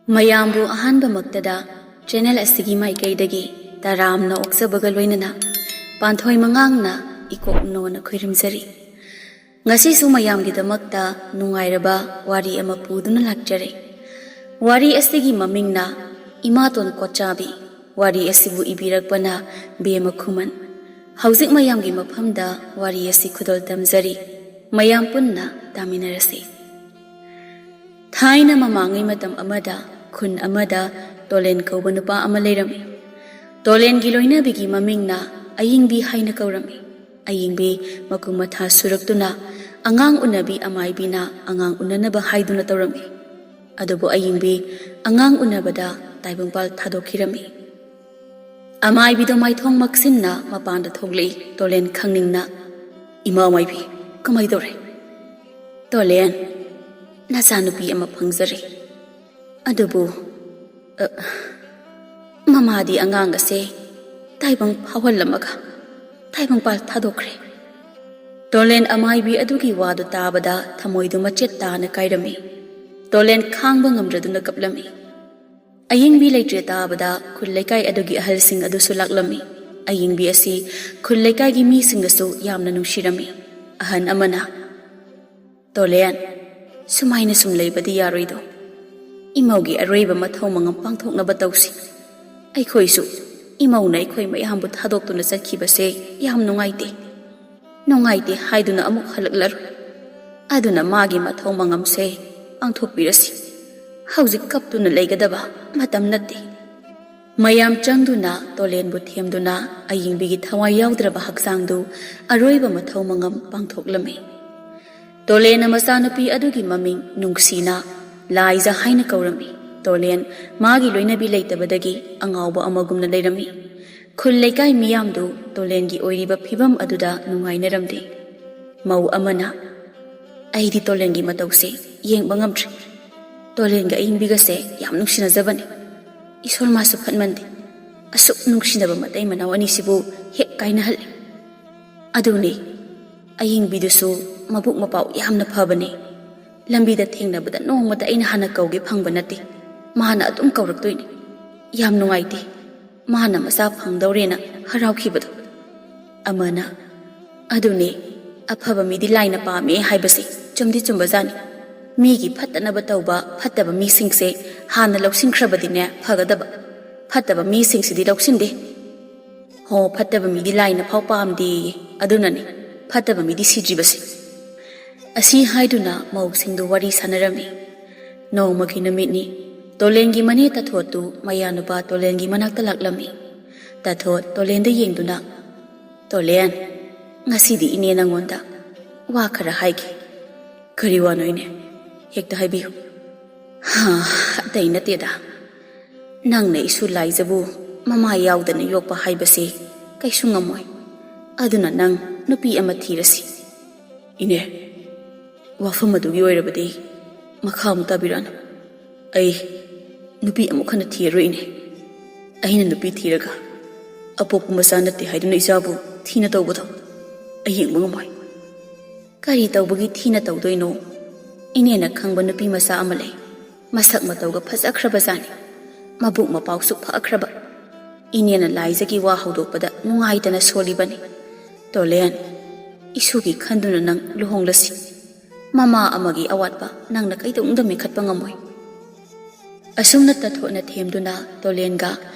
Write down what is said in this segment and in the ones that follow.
ꯃꯌꯥꯝꯕꯨ ꯑꯍꯥꯟꯕꯃꯛꯇꯗ ꯆꯦꯅꯦꯜ ꯑꯁꯤꯒꯤ ꯃꯥꯏꯀꯩꯗꯒꯤ ꯇꯔꯥꯝꯅ ꯑꯣꯛꯆꯕꯒ ꯂꯣꯏꯅꯅ ꯄꯥꯟꯊꯣꯏ ꯃꯉꯥꯡꯅ ꯏꯀꯣꯛꯅꯣꯅ ꯈꯣꯏꯔꯝꯖꯔꯤ꯫ ꯉꯁꯤꯁꯨ ꯃꯌꯥꯝꯒꯤꯗꯃꯛꯇ ꯅꯨꯡꯉꯥꯏꯔꯕ ꯋꯥꯔꯤ ꯑꯃ ꯄꯨꯗꯨꯅ ꯂꯥꯛꯆꯔꯦ꯫ ꯋꯥꯔꯤ ꯑꯁꯤꯒꯤ ꯃꯃꯤꯡꯅ ꯏꯃꯥꯇꯣꯟ ꯀꯣꯠꯆꯥꯕꯤ, ꯋꯥꯔꯤ ꯑꯁꯤꯕꯨ ꯏꯕꯤꯔꯛꯄꯅ ꯕꯦꯝꯃ ꯈꯨꯃꯟ꯫ ꯍꯧꯖꯤꯛ ꯃꯌꯥꯝꯒꯤ ꯃꯐꯝꯗ ꯋꯥꯔꯤ ꯑꯁꯤ ꯈꯨꯗꯣꯜ ꯇꯝꯖꯔꯤ, ꯃꯌꯥꯝ ꯄꯨꯟꯅ ꯇꯥꯃꯤꯟꯅꯔꯁꯤ꯫ ꯊꯥꯏꯅ ꯃꯃꯥꯡꯉꯩ ꯃꯇꯝ ꯑꯃꯗ ꯈꯨꯟ ꯑꯃꯗ ꯇꯣꯂꯦꯟ ꯀꯧꯕ ꯅꯨꯄꯥ ꯑꯃ ꯂꯩꯔꯝꯃꯤ꯫ ꯇꯣꯂꯦꯟꯒꯤ ꯂꯣꯏꯅꯕꯤꯒꯤ ꯃꯃꯤꯡꯅ ꯑꯌꯤꯡꯕꯤ ꯍꯥꯏꯅ ꯀꯧꯔꯝꯃꯤ꯫ ꯑꯌꯤꯡꯕꯤ ꯃꯀꯨ ꯃꯊꯥ ꯁꯨꯔꯛꯇꯨꯅ ꯑꯉꯥꯡ ꯎꯅꯕꯤ ꯑꯃꯥꯏꯕꯤꯅ ꯑꯉꯥꯡ ꯎꯅꯅꯕ ꯍꯥꯏꯗꯨꯅ ꯇꯧꯔꯝꯃꯤ꯫ ꯑꯗꯨꯕꯨ ꯑꯌꯤꯡꯕꯤ ꯑꯉꯥꯡ ꯎꯅꯕꯗ ꯇꯥꯏꯕꯪꯄꯥꯜ ꯊꯥꯗꯣꯛꯈꯤꯔꯝꯃꯤ꯫ ꯑꯃꯥꯏꯕꯤꯗꯣ ꯃꯥꯏꯊꯣꯡ ꯃꯛꯁꯤꯟꯅ ꯃꯄꯥꯟꯗ ꯊꯣꯛꯂꯛꯏ꯫ ꯇꯣꯂꯦꯟ ꯈꯪꯅꯤꯡꯅ, "ꯏꯃꯥ ꯑꯃꯥꯏꯕꯤ, ꯀꯃꯥꯏꯇꯧꯔꯦ?" "ꯇꯣꯂꯦꯟ, ꯅꯆꯥꯅꯨꯄꯤ ꯑꯃ ꯐꯪꯖꯔꯦ꯫ ꯑꯗꯨꯕꯨ ꯃꯃꯥꯗꯤ ꯑꯉꯥꯡ ꯑꯁꯦ ꯇꯥꯏꯕꯪ ꯐꯥꯎꯍꯜꯂꯝꯃꯒ ꯇꯥꯏꯕꯪꯄꯥꯜ ꯊꯥꯗꯣꯛꯈ꯭ꯔꯦ." ꯇꯣꯂꯦꯟ ꯑꯃꯥꯏꯕꯤ ꯑꯗꯨꯒꯤ ꯋꯥꯗꯨ ꯇꯥꯕꯗ ꯊꯃꯣꯏꯗꯨ ꯃꯆꯦꯠ ꯇꯥꯅ ꯀꯥꯏꯔꯝꯃꯤ꯫ ꯇꯣꯂꯦꯟ ꯈꯥꯡꯕ ꯉꯝꯗ꯭ꯔꯗꯨꯅ ꯀꯞꯂꯝꯃꯤ꯫ ꯑꯌꯤꯡꯕꯤ ꯂꯩꯇ꯭ꯔꯦ ꯇꯥꯕꯗ ꯈꯨꯜ ꯂꯩꯀꯥꯏ ꯑꯗꯨꯒꯤ ꯑꯍꯜꯁꯤꯡ ꯑꯗꯨꯁꯨ ꯂꯥꯛꯂꯝꯃꯤ꯫ ꯑꯌꯤꯡꯕꯤ ꯑꯁꯤ ꯈꯨꯜ ꯂꯩꯀꯥꯏꯒꯤ ꯃꯤꯁꯤꯡꯅꯁꯨ ꯌꯥꯝꯅ ꯅꯨꯡꯁꯤꯔꯝꯃꯤ꯫ ꯑꯍꯟ ꯑꯃꯅ, "ꯇꯣꯂꯦꯟ, ꯁꯨꯃꯥꯏꯅ ꯁꯨꯝ ꯂꯩꯕꯗꯤ ꯌꯥꯔꯣꯏꯗꯣ꯫ ꯏꯃꯧꯒꯤ ꯑꯔꯣꯏꯕ ꯃꯊꯧ ꯃꯉꯝ ꯄꯥꯡꯊꯣꯛꯅꯕ ꯇꯧꯁꯤ꯫ ꯑꯩꯈꯣꯏꯁꯨ ꯏꯃꯧꯅ ꯑꯩꯈꯣꯏ ꯃꯌꯥꯝꯕꯨ ꯊꯥꯗꯣꯛꯇꯨꯅ ꯆꯠꯈꯤꯕꯁꯦ ꯌꯥꯝ ꯅꯨꯡꯉꯥꯏꯇꯦ ꯍꯥꯏꯗꯨꯅ ꯑꯃꯨꯛ ꯍꯜꯂꯛꯂꯔꯣꯏ꯫ ꯑꯗꯨꯅ ꯃꯥꯒꯤ ꯃꯊꯧ ꯃꯉꯝꯁꯦ ꯄꯥꯡꯊꯣꯛꯄꯤꯔꯁꯤ꯫ ꯍꯧꯖꯤꯛ ꯀꯞꯇꯨꯅ ꯂꯩꯒꯗꯕ ꯃꯇꯝ ꯅꯠꯇꯦ." ꯃꯌꯥꯝ ꯆꯪꯗꯨꯅ ꯇꯣꯂꯦꯟꯕꯨ ꯊꯦꯝꯗꯨꯅ ꯑꯌꯤꯡꯕꯤꯒꯤ ꯊꯋꯥꯏ ꯌꯥꯎꯗ꯭ꯔꯕ ꯍꯛꯆꯥꯡꯗꯨ ꯑꯔꯣꯏꯕ ꯃꯊꯧ ꯃꯉꯝ ꯄꯥꯡꯊꯣꯛꯂꯝꯃꯤ꯫ ꯇꯣꯂꯦꯟꯅ ꯃꯆꯥꯅꯨꯄꯤ ꯑꯗꯨꯒꯤ ꯃꯃꯤꯡ ꯅꯨꯡꯁꯤꯅ ꯂꯥꯏꯖ ꯍꯥꯏꯅ ꯀꯧꯔꯝꯃꯤ꯫ ꯇꯣꯂꯦꯟ ꯃꯥꯒꯤ ꯂꯣꯏꯅꯕꯤ ꯂꯩꯇꯕꯗꯒꯤ ꯑꯉꯥꯎꯕ ꯑꯃꯒꯨꯝꯅ ꯂꯩꯔꯝꯃꯤ꯫ ꯈꯨꯜ ꯂꯩꯀꯥꯏ ꯃꯤꯌꯥꯝꯗꯨ ꯇꯣꯂꯦꯟꯒꯤ ꯑꯣꯏꯔꯤꯕ ꯐꯤꯕꯝ ꯑꯗꯨꯗ ꯅꯨꯡꯉꯥꯏꯅꯔꯝꯗꯦ꯫ ꯃꯧ ꯑꯃꯅ, "ꯑꯩꯗꯤ ꯇꯣꯂꯦꯟꯒꯤ ꯃꯇꯧꯁꯦ ꯌꯦꯡꯕ ꯉꯝꯗ꯭ꯔꯦ꯫ ꯇꯣꯂꯦꯟꯒ ꯑꯌꯤꯡꯕꯤꯒꯁꯦ ꯌꯥꯝ ꯅꯨꯡꯁꯤꯅꯖꯕꯅꯤ꯫ ꯏꯁꯣꯔ ꯃꯥꯁꯨ ꯐꯠꯃꯟꯗꯦ, ꯑꯁꯨꯛ ꯅꯨꯡꯁꯤꯅꯕ ꯃꯇꯩ ꯃꯅꯥꯎ ꯑꯅꯤꯁꯤꯕꯨ ꯍꯦꯛ ꯀꯥꯏꯅꯍꯜꯂꯤ꯫ ꯑꯗꯨꯅꯤ, ꯑꯌꯤꯡꯕꯤꯗꯨꯁꯨ ꯃꯕꯨꯛ ꯃꯄꯥꯎ ꯌꯥꯝꯅ ꯐꯕꯅꯤ꯫ ꯂꯝꯕꯤꯗ ꯊꯦꯡꯅꯕꯗ ꯅꯣꯡꯃꯇ ꯑꯩꯅ ꯍꯥꯟꯅ ꯀꯧꯒꯦ ꯐꯪꯕ ꯅꯠꯇꯦ, ꯃꯥꯅ ꯑꯗꯨꯝ ꯀꯧꯔꯛꯇꯣꯏꯅꯤ꯫ ꯌꯥꯝ ꯅꯨꯡꯉꯥꯏꯇꯦ ꯃꯥꯅ ꯃꯆꯥ ꯐꯪꯗꯧꯔꯦꯅ ꯍꯔꯥꯎꯈꯤꯕꯗꯣ." ꯑꯃꯅ, "ꯑꯗꯨꯅꯦ, ꯑꯐꯕ ꯃꯤꯗꯤ ꯂꯥꯏꯅ ꯄꯥꯝꯃꯦ ꯍꯥꯏꯕꯁꯦ ꯆꯨꯝꯗꯤ ꯆꯨꯝꯕꯖꯥꯠꯅꯤ꯫ ꯃꯤꯒꯤ ꯐꯠꯇꯅꯕ ꯇꯧꯕ ꯐꯠꯇꯕ ꯃꯤꯁꯤꯡꯁꯦ ꯍꯥꯟꯅ ꯂꯧꯁꯤꯟꯈ꯭ꯔꯕꯗꯤꯅꯦ ꯐꯒꯗꯕ, ꯐꯠꯇꯕ ꯃꯤꯁꯤꯡꯁꯤꯗꯤ ꯂꯧꯁꯤꯟꯗꯦ꯫ ꯍꯣ, ꯐꯠꯇꯕ ꯃꯤꯗꯤ ꯂꯥꯏꯅ ꯐꯥꯎ ꯄꯥꯝꯗꯦꯌꯦ, ꯑꯗꯨꯅꯅꯤ ꯐꯠꯇꯕ ꯃꯤꯗꯤ ꯁꯤꯗ꯭ꯔꯤꯕꯁꯦ." ꯑꯁꯤ ꯍꯥꯏꯗꯨꯅ ꯃꯧꯁꯤꯡꯗꯨ ꯋꯥꯔꯤ ꯁꯥꯟꯅꯔꯝꯃꯤ꯫ ꯅꯣꯡꯃꯒꯤ ꯅꯨꯃꯤꯠꯅꯤ꯫ ꯇꯣꯂꯦꯟꯒꯤ ꯃꯅꯦ ꯇꯊꯣꯠꯇꯨ ꯃꯌꯥꯅꯨꯄꯥ ꯇꯣꯂꯦꯟꯒꯤ ꯃꯅꯥꯛꯇ ꯂꯥꯛꯂꯝꯃꯤ꯫ ꯇꯊꯣꯠ ꯇꯣꯂꯦꯟꯗ ꯌꯦꯡꯗꯨꯅ, "ꯇꯣꯂꯦꯟ, ꯉꯁꯤꯗꯤ ꯏꯅꯦ ꯅꯉꯣꯟꯗ ꯋꯥ ꯈꯔ ꯍꯥꯏꯒꯦ." "ꯀꯔꯤ ꯋꯥꯅꯣ ꯏꯅꯦ? ꯍꯦꯛꯇ ꯍꯥꯏꯕꯤꯌꯨ." "ꯑꯇꯩ ꯅꯠꯇꯦꯗ. ꯅꯪꯅ ꯏꯁꯨ ꯂꯥꯏꯖꯕꯨ ꯃꯃꯥ ꯌꯥꯎꯗꯅ ꯌꯣꯛꯄ ꯍꯥꯏꯕꯁꯦ ꯀꯩꯁꯨ ꯉꯝꯃꯣꯏ꯫ ꯑꯗꯨꯅ ꯅꯪ ꯅꯨꯄꯤ ꯑꯃ ꯊꯤꯔꯁꯤ." "ꯏꯅꯦ, ꯋꯥꯐꯝ ꯑꯗꯨꯒꯤ ꯑꯣꯏꯔꯕꯗꯤ ꯃꯈꯥ ꯑꯃꯨꯛ ꯇꯥꯕꯤꯔꯛꯑꯅꯨ꯫ ꯑꯩ ꯅꯨꯄꯤ ꯑꯃꯨꯛ ꯍꯟꯅ ꯊꯤꯔꯔꯣꯏ ꯏꯅꯦ꯫ ꯑꯩꯅ ꯅꯨꯄꯤ ꯊꯤꯔꯒ ꯑꯄꯣꯛꯄ ꯃꯆꯥ ꯅꯠꯇꯦ ꯍꯥꯏꯗꯨꯅ ꯏꯆꯥꯕꯨ ꯊꯤꯅ ꯇꯧꯕꯗꯣ ꯑꯩ ꯌꯦꯡꯕ ꯉꯝꯃꯣꯏ." "ꯀꯔꯤ ꯇꯧꯕꯒꯤ ꯊꯤꯅ ꯇꯧꯗꯣꯏꯅꯣ? ꯏꯅꯦꯅ ꯈꯪꯕ ꯅꯨꯄꯤ ꯃꯆꯥ ꯑꯃ ꯂꯩ꯫ ꯃꯁꯛ ꯃꯇꯧꯒ ꯐꯖꯈ꯭ꯔꯕꯖꯥꯠꯅꯤ, ꯃꯕꯨꯛ ꯃꯄꯥꯎꯁꯨ ꯐꯈ꯭ꯔꯕ꯫ ꯏꯅꯦꯅ ꯂꯥꯏꯖꯒꯤ ꯋꯥ ꯍꯧꯗꯣꯛꯄꯗ ꯅꯨꯡꯉꯥꯏꯇꯅ ꯁꯣꯜꯂꯤꯕꯅꯤ꯫ ꯇꯣꯂꯦꯟ, ꯏꯁꯨꯒꯤ ꯈꯟꯗꯨꯅ ꯅꯪ ꯂꯨꯍꯣꯡꯂꯁꯤ꯫ ꯃꯃꯥ ꯑꯃꯒꯤ ꯑꯋꯥꯠꯄ ꯅꯪꯅ ꯀꯩꯗꯧꯅꯨꯡꯗ ꯃꯦꯟꯈꯠꯄ ꯉꯝꯃꯣꯏ." ꯑꯁꯨꯝꯅ ꯇꯊꯣꯠꯅ ꯊꯦꯝꯗꯨꯅ ꯇꯣꯂꯦꯟꯒ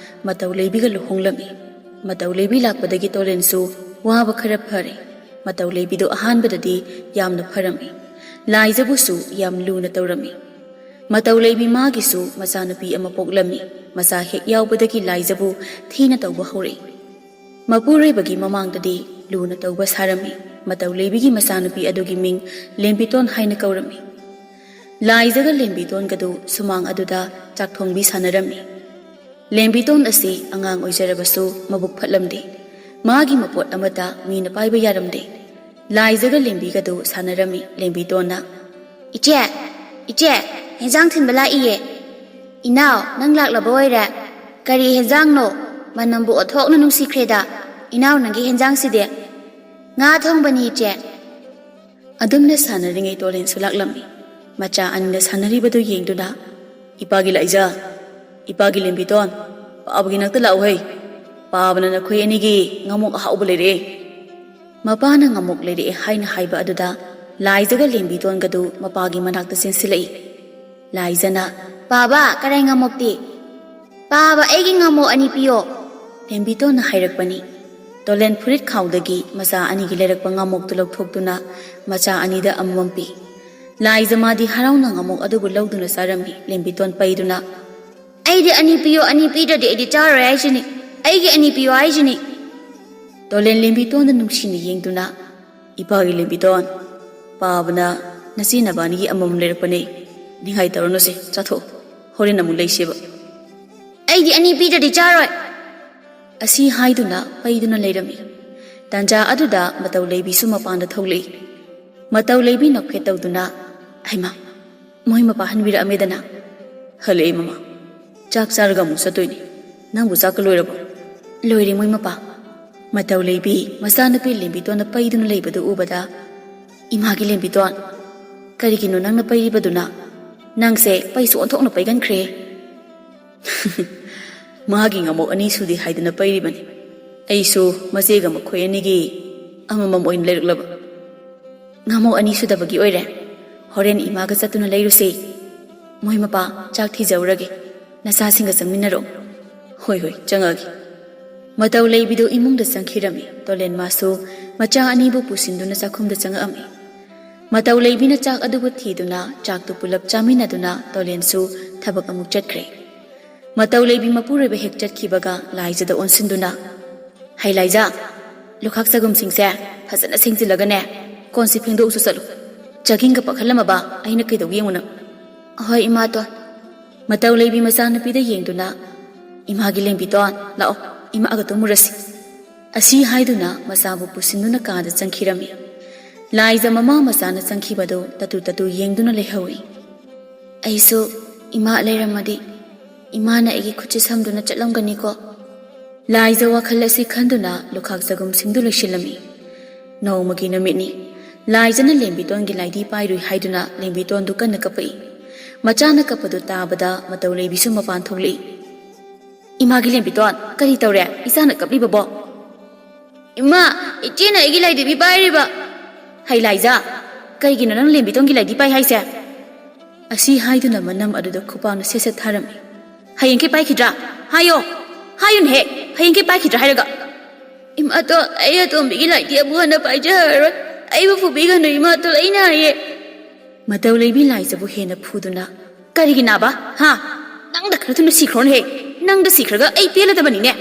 ꯃꯇꯧ ꯂꯩꯕꯤꯒ ꯂꯨꯍꯣꯡꯂꯝꯃꯤ꯫ ꯃꯇꯧ ꯂꯩꯕꯤ ꯂꯥꯛꯄꯗꯒꯤ ꯇꯣꯂꯦꯟꯁꯨ ꯋꯥꯕ ꯈꯔ ꯐꯔꯦ꯫ ꯃꯇꯧ ꯂꯩꯕꯤꯗꯨ ꯑꯍꯥꯟꯕꯗꯗꯤ ꯌꯥꯝꯅ ꯐꯔꯝꯃꯤ꯫ ꯂꯥꯏꯖꯕꯨꯁꯨ ꯌꯥꯝ ꯂꯨꯅ ꯇꯧꯔꯝꯃꯤ꯫ ꯃꯇꯧ ꯂꯩꯕꯤ ꯃꯥꯒꯤꯁꯨ ꯃꯆꯥꯅꯨꯄꯤ ꯑꯃ ꯄꯣꯛꯂꯝꯃꯤ꯫ ꯃꯆꯥ ꯍꯦꯛ ꯌꯥꯎꯕꯗꯒꯤ ꯂꯥꯏꯖꯕꯨ ꯊꯤꯅ ꯇꯧꯕ ꯍꯧꯔꯛꯏ꯫ ꯃꯄꯨꯔꯣꯏꯕꯒꯤ ꯃꯃꯥꯡꯗꯗꯤ ꯂꯨꯅ ꯇꯧꯕ ꯁꯥꯔꯝꯃꯤ꯫ ꯃꯇꯧ ꯂꯩꯕꯤꯒꯤ ꯃꯆꯥꯅꯨꯄꯤ ꯑꯗꯨꯒꯤ ꯃꯤꯡ ꯂꯦꯝꯕꯤꯇꯣꯟ ꯍꯥꯏꯅ ꯀꯧꯔꯝꯃꯤ꯫ ꯂꯥꯏꯖꯒ ꯂꯦꯝꯕꯤꯇꯣꯟꯒꯗꯨ ꯁꯨꯃꯥꯡ ꯑꯗꯨꯗ ꯆꯥꯛꯊꯣꯡꯕꯤ ꯁꯥꯟꯅꯔꯝꯃꯤ꯫ ꯂꯦꯝꯕꯤꯇꯣꯟ ꯑꯁꯤ ꯑꯉꯥꯡ ꯑꯣꯏꯖꯔꯕꯁꯨ ꯃꯕꯨꯛ ꯐꯠꯂꯝꯗꯦ꯫ ꯃꯥꯒꯤ ꯃꯄꯣꯠ ꯑꯃꯠꯇ ꯃꯤꯅ ꯄꯥꯏꯕ ꯌꯥꯔꯝꯗꯦ꯫ ꯂꯥꯏꯖꯒ ꯂꯦꯝꯕꯤꯒꯗꯨ ꯁꯥꯟꯅꯔꯝꯃꯤ꯫ ꯂꯦꯝꯕꯤꯇꯣꯟꯅ, "ꯏꯆꯦ, ꯍꯦꯟꯖꯥꯡ ꯊꯤꯟꯕ ꯂꯥꯛꯏꯌꯦ꯫ ꯏꯅꯥꯎ, ꯅꯪ ꯂꯥꯛꯂꯕ ꯑꯣꯏꯔꯦ꯫ ꯀꯔꯤ ꯍꯦꯟꯖꯥꯡꯅꯣ? ꯃꯅꯝꯕꯨ ꯑꯣꯟꯊꯣꯛꯅ ꯅꯨꯡꯁꯤꯈ꯭ꯔꯦꯗ꯫ ꯏꯅꯥꯎ, ꯅꯪꯒꯤ ꯍꯦꯟꯖꯥꯡꯁꯤꯗꯤ?" "ꯉꯥ ꯊꯣꯡꯕꯅꯤ ꯏꯆꯦ." ꯑꯗꯨꯝꯅ ꯁꯥꯟꯅꯔꯤꯉꯩ ꯇꯣꯂꯦꯟꯁꯨ ꯂꯥꯛꯂꯝꯃꯤ꯫ ꯃꯆꯥ ꯑꯅꯤꯅ ꯁꯥꯟꯅꯔꯤꯕꯗꯨ ꯌꯦꯡꯗꯨꯅ, Ipagi Laiza, Ipagi Limbiton, Pabagi Natalaway, Pabana na Kuyanigi, Ngamok Haubale. Mapana ngamok lere haina haiba aduda, Laizaga Limbiton gadu, Mapagi Manakta Sinsilai. Laizana, Baba, Karay ngamokti. Baba, Egi ngamo anipio. Limbiton na Hairakbani. Tolen Purit Kaudagi, Masa Anigi Lerak Pangamok to Loktuna, Macha Anida Amwampi. Laiza Madi Harauna ngamok adubu Lauduna Sarami, Limbiton Paiduna. Aidi anipio anipida de editar Rajini. Aigi anipio Ajini. Tolen Limbiton the Numshini Yingduna. Ipagi Limbiton. Pabana, Nasina Bani among Lerpane. Ningai Taronose, Sato, Horina Mulay Shiva. Aidi anipida de Jaroi. Asi Haiduna, Paiduna Ledami. Tanja Aduda, Matau Lebi Sumapanda Toli. Matau Lebi no Ketoduna. Aima, Mohima Pahanvira Amedana. Hale Mama. Jack Sargamu Satuni. Nambu Sakalurabo. Loiri Moimapa. Matau Lebi, Masana Pilimbiton the Paidun Labor the Ubada. Imagi Limbiton. Karikino Nanga Paibaduna. Nang say, Paisu on Tona Pagan Cray. Magging a mo anisu di hide in a payriban. Aisu, Mazega Makoyanigi, Amamamo in Lake Love. Namo anisu the Bagi Oire. Horen Imagasatuna Layer say, Moimapa, Jack Tizauragi, Nasasing as a mineral. Hoi hoi, Jangagi. Matau Labido imung the Sankirami, Tolen Maso, Macha Anibo Pusinduna Sakum the Sangami. Matau Labina Jack Adubuti Duna, Jack to pull up Jamina Duna, Tolensu, Tabakamuchet Cray. Matau Lebi Mapure behek chat kibaga, Liza the Onsinduna. Hai Liza, Lukaksagum sings there, Hasana sings the Lagane, Consipindo Susalu. Jaginga Pakalamaba, Aina Kido Yuna. Hoi Imato Matau Lebi Masana Pida Yenduna. Imagilim Piton, Lao, Imagato Murasi. Asi Haiduna, Masabu Pusinduna Kada Sankirami. Liza Mama Masana Sankibado, Tatu Yenduna Lehowi. Aiso, Ima Leramadi. Imana egi kuchisam duna chatlamgani ko. Laiza wakhalasi khanduna lukaksagum singdu lishilami. No magina mitni. Laiza na lembiton gi laidi pairui haiduna lembiton dukan na kapai. Machana kapadu tabada matau lebisu mapan thogli. Imagi lembiton kari tawre isana kapli babo. Ima ichina egi laidi bi pairi ba. Hai Laiza kari gina nang lembiton gi laidi pai haise. Asi haiduna manam aduda kupana seset tharami. Hayinki Paikidra, Hayo, Hayun he, Hayinki Paikidra Haraga. Imato, I don't be like the Abuana Pajar, I will forbid an Imato Lina ye. Matau Lebi lies a Buhena Puduna. Kariginaba, ha, Nang the Curtain Secron he, Nang the secret, a peel at the banine.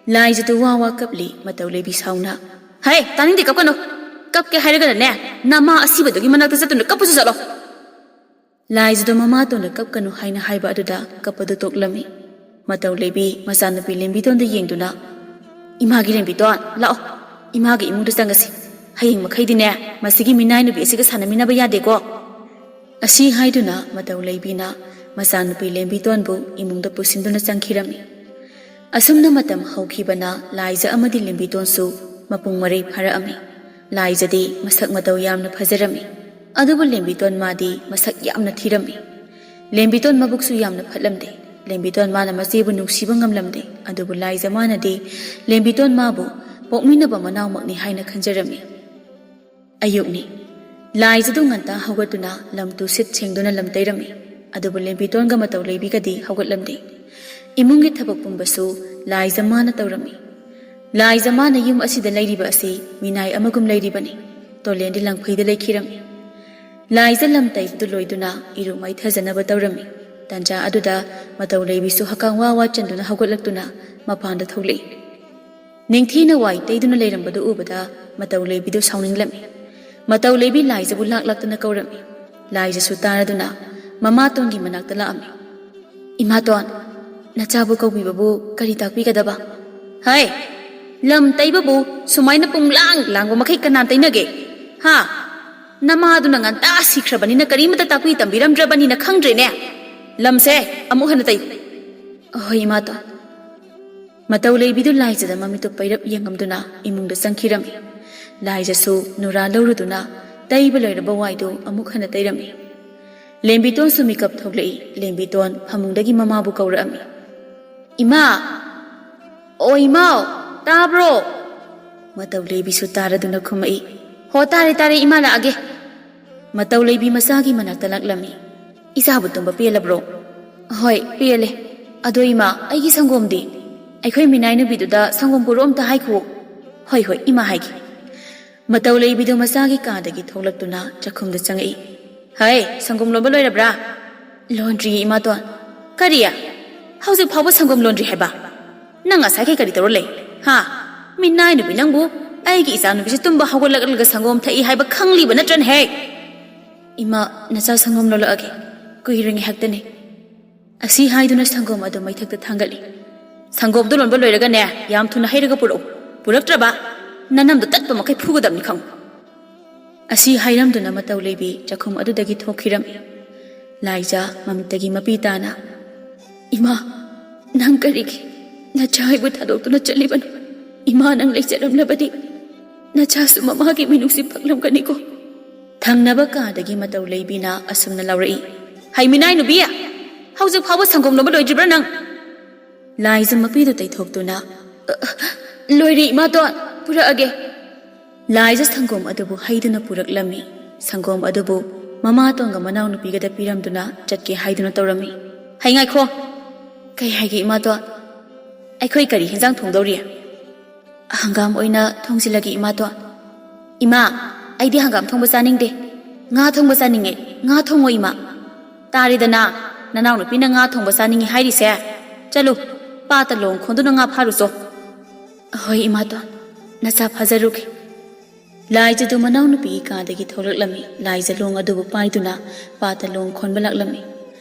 Lies at the Wawa Kapli, Matau Lebi's Hauna. Hey, Tani the Capano, Capke Haraga, Nama Asiba, the Gimanata and the Capusalo. Lies the Mamato the Kapkanu Haina Haiba Aduda, Kapadu Toklami. Matau Lebi, Masana Pilimbiton the Yenduna. Imagi Limbiton, Lao, Imagi Mudasangasi. Haying Makadine, Masigi Minai Basic Hanamina Bayadego. Asi Haiduna, Matau Lebina, Masana Pilimbiton Bu, Imung the Pusinduna Sankirami. Asumna Matam Haukibana, Liza Amadi Limbiton Su, Mapung Mari Parami. Liza de Masak Matau Yam the Pazerami. Adubu Lembiton Madi, Masak Yamna Tirami. Lembiton Mabuksu Yamna Patlamde, Lembiton Mana Masibu Nuksibangam Lamde, Adubu Liza Mana de, Lembiton Mabu, Pokmina Bamanau Makni Haina Kanjarami. Ayukni Liza Dunganta Hagatuna, Lam to sit Chengduna Lam Terami, Adubu Lembiton Gamatau Lebigadi, Hagat Lamde. Imungi Tabapumbasu, Liza Mana Taurami. Liza Mana Yum Asi the Lady Basi, Minai Amagum Lady Bunny, Tolendi Langpi the Lake Hirami. Liza lam taif tu loiduna iru mai thazana batawrami tanja aduda matau leibisu hakang wawa chanduna hagolaktuna mapanda thogli ningthina wai teiduna leirambadu ubada matau leibidu sauninglam matau leibi Liza bu laktuna kaurami Liza su taraduna mama tongi manakta laami imaton nachabu kaubi babu kari takpi kadaba hai lam taibabu sumaina punglang langbo makai kanan tainage ha Namadu Nanganta Sikrabani Karimata Taki Tambiram Drabani Nakangre Lamse Amuhanatay Hoimata Matau Lebidu Liza the Mamito Pairap Yangamduna Imung the Sankirami Liza Su Nura Luruduna Taibalo Bawaido Amukhanatayrami ꯂꯦꯝꯕꯤꯇꯣꯟ ꯁꯨ ꯃꯤꯀꯞ ꯊꯣꯛꯂꯛꯏ ꯂꯦꯝꯕꯤꯇꯣꯟ ꯐꯃꯨꯡꯗꯒꯤ ꯃꯃꯥꯕꯨ ꯀꯧꯔꯛꯑꯝꯃꯤ ꯏꯃꯥ ꯑꯣ ꯏꯃꯥꯎ ꯇꯥꯕ꯭ꯔꯣ ꯃꯇꯧ ꯂꯩꯕꯤꯁꯨ ꯇꯥꯔꯗꯨꯅ ꯈꯨꯝꯃꯛꯏ ꯍꯣ ꯇꯥꯔꯦ ꯇꯥꯔꯦ ꯏꯃꯥ ꯂꯥꯛꯑꯒꯦ ꯃꯇꯧ ꯂꯩꯕꯤ ꯃꯆꯥꯒꯤ ꯃꯅꯥꯛꯇ ꯂꯥꯛꯂꯝꯃꯤ ꯏꯆꯥꯕꯨ ꯇꯨꯝꯕ ꯄꯦꯜꯂꯕ꯭ꯔꯣ ꯍꯣꯏ ꯄꯦꯜꯂꯦ ꯑꯗꯣ ꯏꯃꯥ ꯑꯩꯒꯤ ꯁꯪꯒꯣꯝꯗꯤ ꯑꯩꯈꯣꯏ ꯃꯤꯅꯥꯏ ꯅꯨꯄꯤꯗꯨꯗ ꯁꯪꯒꯣꯝ ꯄꯨꯔꯣ ꯑꯝꯇ ꯍꯥꯏꯈꯨ ꯍꯣꯏ ꯍꯣꯏ ꯏꯃꯥ ꯍꯥꯏꯒꯦ ꯃꯇꯧ ꯂꯩꯕꯤꯗꯨ ꯃꯆꯥꯒꯤ ꯀꯥꯗꯒꯤ ꯊꯣꯛꯂꯛꯇꯨꯅ ꯆꯥꯛꯈꯨꯝꯗ ꯆꯪꯉꯛꯏ ꯍꯩ ꯁꯪꯒꯣꯝ ꯂꯣꯟꯕ ꯂꯣꯏꯔꯕ꯭ꯔꯥ ꯂꯣꯟꯗ꯭ꯔꯤꯌꯦ ꯏꯃꯥꯇꯣꯟ ꯀꯔꯤ ꯍꯧꯖꯤꯛ ꯐꯥꯎꯕ ꯁꯪꯒꯣꯝ ꯂꯣꯟꯗ꯭ꯔꯤ ꯍꯥꯏꯕ ꯅꯪ ꯉꯁꯥꯏꯈꯩ ꯀꯔꯤ ꯇꯧꯔ ꯂꯩ ꯍꯥ ꯃꯤꯅꯥꯏ ꯅꯨꯄꯤ ꯅꯪꯕꯨ ꯑꯩꯒꯤ ꯏꯆꯥ ꯅꯨꯄꯤꯁꯤ ꯇꯨꯝꯕ ꯍꯧꯒꯠꯂꯛꯂꯒ ꯁꯪꯒꯣꯝ ꯊꯛꯏ ꯍꯥꯏꯕ ꯈꯪꯂꯤꯕ ꯅꯠꯇ꯭ꯔꯅꯦ ꯍꯦ ꯏꯃꯥ ꯅꯆꯥ ꯁꯪꯒꯣꯝ ꯂꯣꯜꯂꯛꯑꯒꯦ ꯀꯨꯏꯔ ꯉꯥꯏꯍꯥꯛꯇꯅꯤ ꯑꯁꯤ ꯍꯥꯏꯗꯨꯅ ꯁꯪꯒꯣꯝ ꯑꯗꯨ ꯃꯩꯊꯛꯇ ꯊꯥꯡꯒꯠꯂꯤ ꯁꯪꯒꯣꯝꯗꯨ ꯂꯣꯟꯕ ꯂꯣꯏꯔꯒꯅꯦ ꯌꯥꯝ ꯊꯨꯅ ꯍꯩꯔꯒ ꯄꯨꯔꯛꯎ ꯄꯨꯔꯛꯇ꯭ꯔꯕ ꯅꯅꯝꯗꯣ ꯇꯠꯄ ꯃꯈꯩ ꯐꯨꯒꯗꯕꯅꯤ ꯈꯪꯉꯨ ꯑꯁꯤ ꯍꯥꯏꯔꯝꯗꯨꯅ ꯃꯇꯧ ꯂꯩꯕꯤ ꯆꯥꯛꯈꯨꯝ ꯑꯗꯨꯗꯒꯤ ꯊꯣꯛꯈꯤꯔꯝꯃꯤ ꯂꯥꯏꯖꯥ ꯃꯃꯤꯠꯇꯒꯤ ꯃꯄꯤ ꯇꯥꯅ ꯏꯃꯥ ꯅꯪ ꯀꯔꯤꯒꯤ ꯅꯆꯥ ꯑꯩꯕꯨ ꯊꯥꯗꯣꯛꯇꯨꯅ ꯆꯠꯂꯤꯕꯅꯣ ꯏꯃꯥ ꯅꯪ ꯂꯩꯖꯔꯝꯂꯕꯗꯤ ꯅꯆꯥꯁꯨ ꯃꯃꯥꯒꯤ ꯃꯤꯅꯨꯡꯁꯤ ꯐꯪꯂꯝꯒꯅꯤꯀꯣ ꯊꯪꯅꯕ ꯀꯥꯗꯒꯤ ꯃꯇꯧ ꯂꯩꯕꯤꯅ ꯑꯁꯨꯝꯅ ꯂꯥꯎꯔꯛꯏ ꯍꯩ ꯃꯤꯅꯥꯏ ꯅꯨꯕꯤ ꯍꯧꯖꯤꯛ ꯐꯥꯎꯕ ꯁꯪꯒꯣꯝ ꯂꯣꯟꯕ ꯂꯣꯏꯗ꯭ꯔꯤꯕ꯭ꯔꯥ ꯅꯪ ꯂꯥꯏꯖ ꯃꯄꯤꯗꯨ ꯇꯩꯊꯣꯛꯇꯨꯅ ꯂꯣꯏꯔꯦ ꯏꯃꯥꯇꯣꯟ ꯄꯨꯔꯛꯑꯒꯦ ꯂꯥꯏꯖ ꯁꯪꯒꯣꯝ ꯑꯗꯨꯕꯨ ꯍꯩꯗꯨꯅ ꯄꯨꯔꯛꯂꯝꯃꯤ ꯁꯪꯒꯣꯝ ꯑꯗꯨꯕꯨ ꯃꯃꯥꯇꯣꯟꯒ ꯃꯅꯥꯎꯅꯨꯄꯤꯒꯗ ꯄꯤꯔꯝꯗꯨꯅ ꯆꯠꯀꯦ ꯍꯥꯏꯗꯨꯅ ꯇꯧꯔꯝꯃꯤ ꯍꯩ ꯉꯥꯏꯈꯣ ꯀꯩ ꯍꯥꯏꯒꯦ ꯏꯃꯥꯇꯣꯟ ꯑꯩꯈꯣꯏ ꯀꯔꯤ ꯍꯦꯟꯖꯥꯡ ꯊꯣꯡꯗꯧꯔꯤ ꯍꯪꯒꯥꯝ ꯑꯣꯏꯅ ꯊꯣꯡꯖꯤꯜꯂꯒꯦ ꯏꯃꯥꯇꯣꯟ ꯏꯃꯥ ꯑꯩꯗꯤ ꯍꯪꯒꯥꯝ ꯊꯣꯡꯕ ꯆꯥꯅꯤꯡꯗꯦ ꯉꯥ ꯊꯣꯡꯕ ꯆꯥꯅꯤꯡꯉꯦ ꯉꯥ ꯊꯣꯡꯉꯣ ꯏꯃꯥ ꯇꯥꯔꯦꯗꯅ ꯅꯅꯥꯎꯅꯨꯄꯤꯅ ꯉꯥ ꯊꯣꯡꯕ ꯆꯥꯅꯤꯡꯉꯤ ꯍꯥꯏꯔꯤꯁꯦ ꯆꯠꯂꯨ ꯄꯥꯇ ꯂꯣꯡ ꯈꯣꯟꯗꯨꯅ ꯉꯥ ꯐꯥꯔꯨꯆꯣ ꯍꯣꯏ ꯏꯃꯥꯇꯣꯟ ꯅꯆꯥ ꯐꯖꯔꯨꯒꯦ ꯂꯥꯏꯖꯗꯨ ꯃꯅꯥꯎꯅꯨꯄꯤꯒꯤ ꯀꯥꯗꯒꯤ ꯊꯣꯛꯂꯛꯂꯝꯃꯤ ꯂꯥꯏꯖ ꯂꯣꯡ ꯑꯗꯨꯕꯨ ꯄꯥꯏꯗꯨꯅ ꯄꯥꯠꯇ ꯂꯣꯡ ꯈꯣꯟꯕ ꯂꯥꯛꯂꯝꯃꯤ